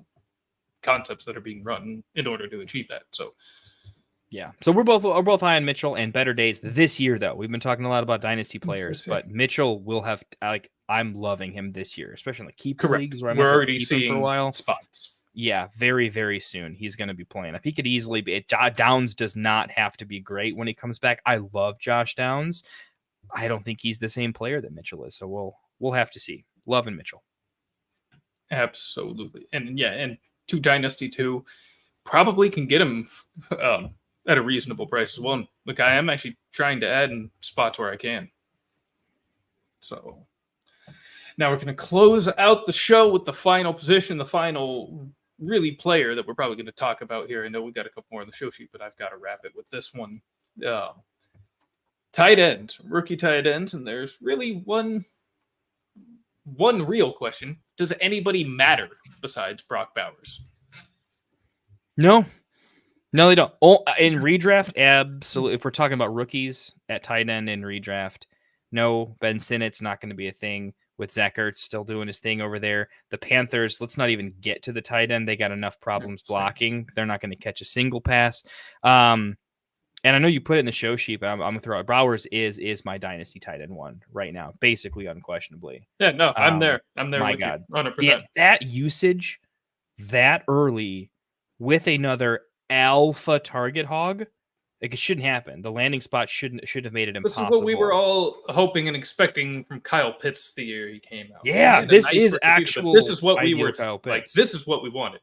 concepts that are being run in order to achieve that. So, yeah. So we're both high on Mitchell, and better days this year, though. We've been talking a lot about dynasty players, but Mitchell will have, I'm loving him this year, especially in the keeper leagues where we're already seeing for a while. Spots. Yeah, very, very soon he's going to be playing. If he could easily be, Downs does not have to be great when he comes back. I love Josh Downs. I don't think he's the same player that Mitchell is, so we'll have to see. Loving Mitchell. Absolutely, and to Dynasty 2 probably can get him at a reasonable price as well. Look, I am actually trying to add in spots where I can. So now we're going to close out the show with the final position, the final really player that we're probably going to talk about here. I know we've got a couple more on the show sheet, but I've got to wrap it with this one. Tight end, rookie tight ends, and there's really one real question. Does anybody matter besides Brock Bowers? No, they don't. In redraft, absolutely. If we're talking about rookies at tight end in redraft, no, Ben Sinnett's not going to be a thing. With Zach Ertz still doing his thing over there. The Panthers, let's not even get to the tight end. They got enough problems blocking. They're not going to catch a single pass. And I know you put it in the show sheet, but I'm going to throw it. Bowers is my dynasty tight end one right now, basically unquestionably. Yeah, no, I'm there. I'm there. My God. 100%. Yeah, that usage that early with another alpha target hog, like, it shouldn't happen. The landing spot should have made it impossible. This is what we were all hoping and expecting from Kyle Pitts the year he came out. Yeah, this is actual. This is what we were like. This is what we wanted.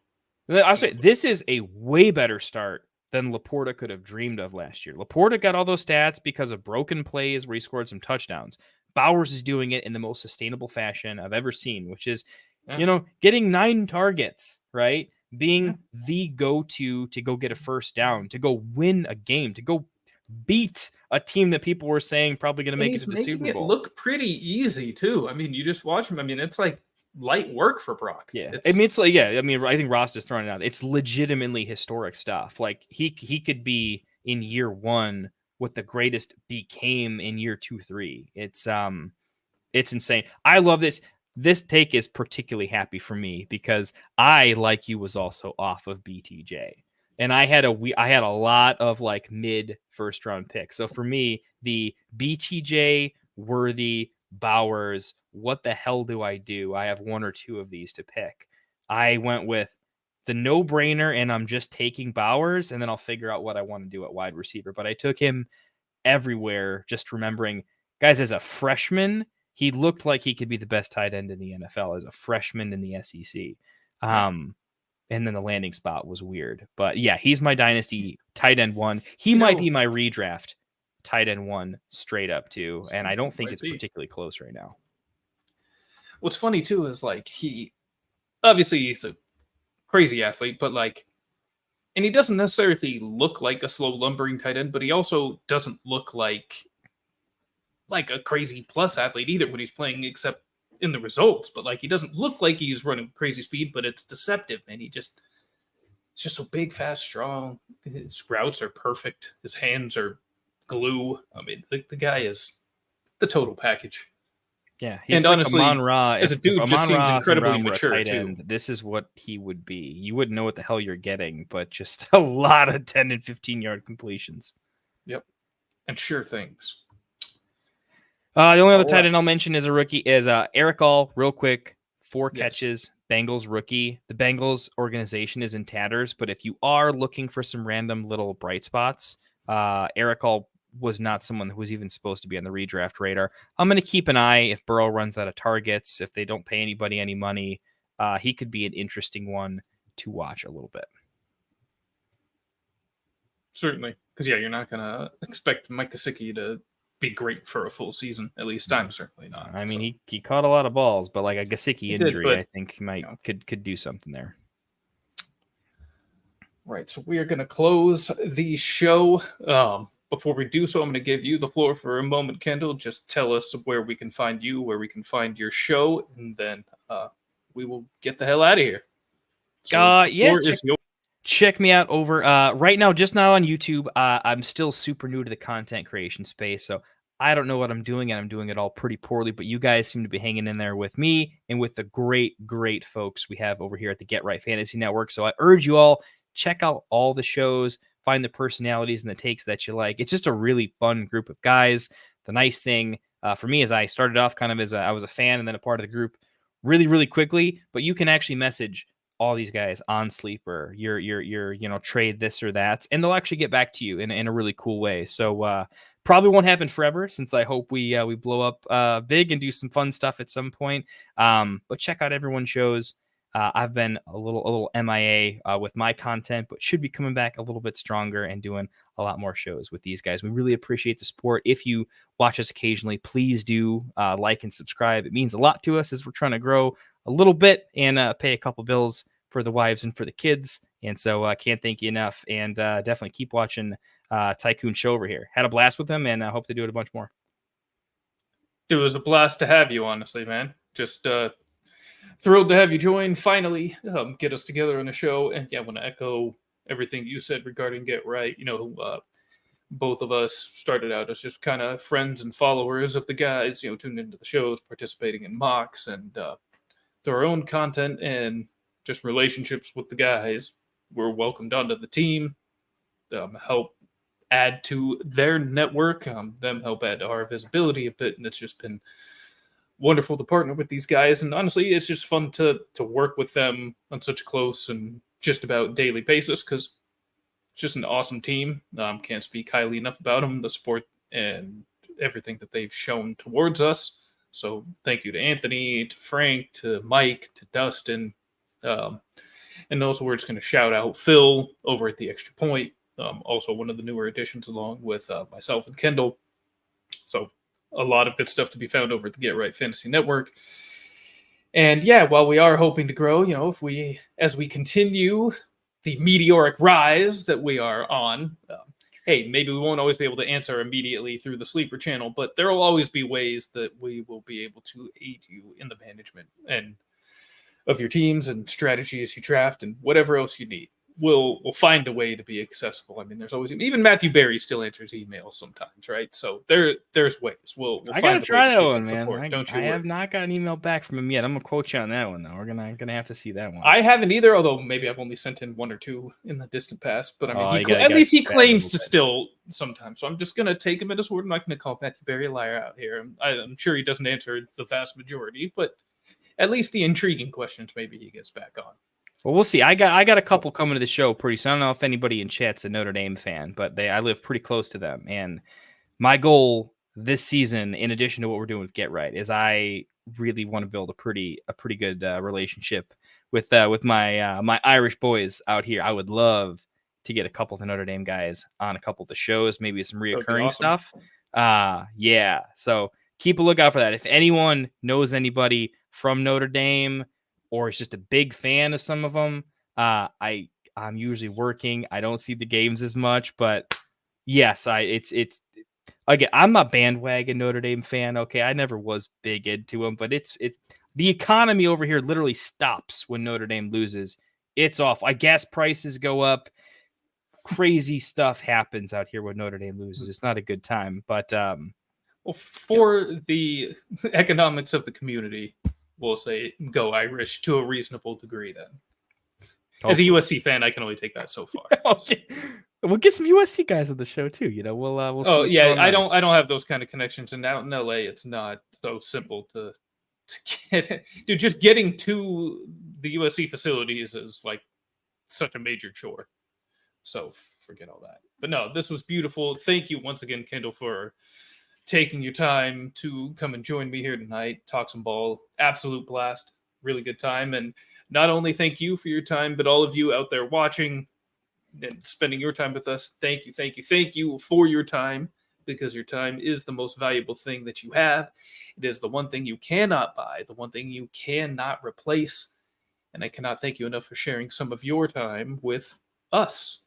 I'll say this is a way better start than Laporta could have dreamed of last year. Laporta got all those stats because of broken plays where he scored some touchdowns. Bowers is doing it in the most sustainable fashion I've ever seen, which is, getting 9 targets, right? being the go-to to go get a first down, to go win a game, to go beat a team that people were saying probably going to make it to the Super Bowl. He's making it look pretty easy too. I mean, you just watch him. I mean, it's like light work for Brock. Yeah, I mean, it's like, yeah, I mean, I think Ross just throwing it out. It's legitimately historic stuff. Like he could be in year 1 what the greatest became in year 2, 3. It's insane. I love this. This take is particularly happy for me because I, like you, was also off of BTJ. And I had a lot of like mid first round picks. So for me, the BTJ, Worthy, Bowers, what the hell do? I have 1 or 2 of these to pick. I went with the no-brainer, and I'm just taking Bowers, and then I'll figure out what I want to do at wide receiver. But I took him everywhere, just remembering, guys, as a freshman, he looked like he could be the best tight end in the NFL as a freshman in the SEC. And then the landing spot was weird. But yeah, he's my dynasty tight end 1. He might be my redraft tight end 1 straight up too. And I don't think it's particularly close right now. What's funny too is like he's a crazy athlete, but like, and he doesn't necessarily look like a slow lumbering tight end, but he also doesn't look like a crazy plus athlete either when he's playing, except in the results. But like, he doesn't look like he's running crazy speed, but it's deceptive, man. He's just so big, fast, strong. His routes are perfect. His hands are glue. I mean, the guy is the total package. Yeah, he's, and like honestly, as a dude, just seems incredibly mature too. This is what he would be. You wouldn't know what the hell you're getting, but just a lot of 10 and 15-yard completions. Yep, and sure things. The only other tight end I'll mention is a rookie is Eric All. Real quick, 4 catches. Bengals rookie. The Bengals organization is in tatters, but if you are looking for some random little bright spots, Eric All was not someone who was even supposed to be on the redraft radar. I'm going to keep an eye if Burrow runs out of targets, if they don't pay anybody any money. He could be an interesting one to watch a little bit. Certainly. Because, yeah, you're not going to expect Mike Gesicki to be great for a full season. At least I'm certainly not. I mean, he caught a lot of balls, but like a Gesicki injury, I think he might could do something there. Right. So we are going to close the show. Before we do so, I'm going to give you the floor for a moment, Kendall. Just tell us where we can find you, where we can find your show, and then we will get the hell out of here. So check me out over right now, just now on YouTube. I'm still super new to the content creation space, so I don't know what I'm doing, and I'm doing it all pretty poorly, but you guys seem to be hanging in there with me and with the great folks we have over here at the Get Right Fantasy Network. So I urge you all, check out all the shows. Find the personalities and the takes that you like. It's just a really fun group of guys. The nice thing for me is I started off kind of as I was a fan and then a part of the group really quickly, but you can actually message all these guys on Sleeper, your trade this or that, and they'll actually get back to you in a really cool way. So probably won't happen forever, since I hope we blow up big and do some fun stuff at some point. But check out everyone's shows. I've been a little MIA with my content, but should be coming back a little bit stronger and doing a lot more shows with these guys. We really appreciate the support. If you watch us occasionally, please do like and subscribe. It means a lot to us as we're trying to grow a little bit and pay a couple bills for the wives and for the kids. And so I can't thank you enough. And definitely keep watching Tycoon Show over here. Had a blast with them, and I hope to do it a bunch more. It was a blast to have you, honestly, man. Just thrilled to have you join, finally, get us together on the show. And yeah, I want to echo everything you said regarding Get Right. Both of us started out as just kind of friends and followers of the guys, tuned into the shows, participating in mocks, and through our own content and just relationships with the guys, we're welcomed onto the team, help add to their network, them help add to our visibility a bit, and it's just been wonderful to partner with these guys. And honestly, it's just fun to work with them on such a close and just about daily basis, because it's just an awesome team. Can't speak highly enough about them, the support and everything that they've shown towards us. So thank you to Anthony, to Frank, to Mike, to Dustin. And also we're just going to shout out Phil over at the Extra Point, also one of the newer additions, along with myself and Kendall. So a lot of good stuff to be found over at the Get Right Fantasy Network. And yeah, while we are hoping to grow, as we continue the meteoric rise that we are on, hey, maybe we won't always be able to answer immediately through the sleeper channel, but there will always be ways that we will be able to aid you in the management and of your teams and strategy as you draft and whatever else you need. We'll find a way to be accessible. I mean, there's always, even Matthew Berry still answers emails sometimes, right? So there's ways. We'll I find gotta try that one, support. man. Don't you I have worry. not got an email back from him yet. I'm gonna quote you on that one though. We're gonna have to see that one. I haven't either, although maybe I've only sent in one or two in the distant past. But I mean, at least he claims to still sometimes. So I'm just gonna take him at his word. I'm not gonna call Matthew Berry a liar out here. I'm sure he doesn't answer the vast majority, but at least the intriguing questions maybe he gets back on. Well, we'll see. I got a couple coming to the show pretty soon. I don't know if anybody in chat's a Notre Dame fan, but I live pretty close to them. And my goal this season, in addition to what we're doing with Get Right, is I really want to build a pretty good relationship with my Irish boys out here. I would love to get a couple of the Notre Dame guys on a couple of the shows, maybe some reoccurring stuff. Yeah. So keep a lookout for that. If anyone knows anybody from Notre Dame, or is just a big fan of some of them, I'm usually working. I don't see the games as much, but yes, it's again, I'm a bandwagon Notre Dame fan. Okay, I never was big into them, but it's the economy over here literally stops when Notre Dame loses. It's off. Gas prices go up. Crazy stuff happens out here when Notre Dame loses. It's not a good time, but well, for the economics of the community, we'll say go Irish to a reasonable degree then. As a USC fan, I can only take that so far. Okay. We'll get some USC guys on the show too. We'll see. Oh yeah, I don't have those kind of connections, and out in LA, it's not so simple to get. Dude, just getting to the USC facilities is like such a major chore. So forget all that. But no, this was beautiful. Thank you once again, Kendall, for taking your time to come and join me here tonight, talk some ball. Absolute blast. Really good time. And not only thank you for your time, but all of you out there watching and spending your time with us. Thank you for your time, because your time is the most valuable thing that you have. It is the one thing you cannot buy, the one thing you cannot replace. And I cannot thank you enough for sharing some of your time with us.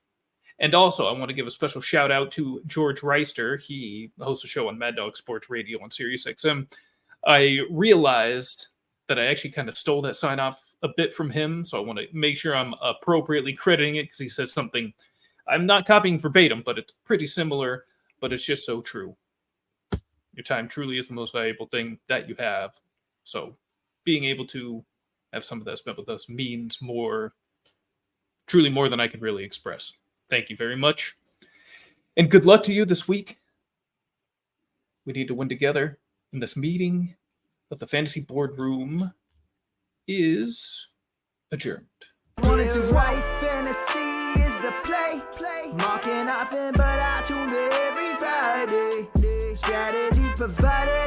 And also, I want to give a special shout out to George Reister. He hosts a show on Mad Dog Sports Radio on Sirius XM. I realized that I actually kind of stole that sign off a bit from him, so I want to make sure I'm appropriately crediting it, because he says something I'm not copying verbatim, but it's pretty similar, but it's just so true. Your time truly is the most valuable thing that you have. So being able to have some of that spent with us means truly more than I can really express. Thank you very much. And good luck to you this week. We need to win together. And this meeting of the Fantasy Boardroom is adjourned. Wanted to write fantasy is the play. Marking nothing but I tune every Friday. Strategies provided.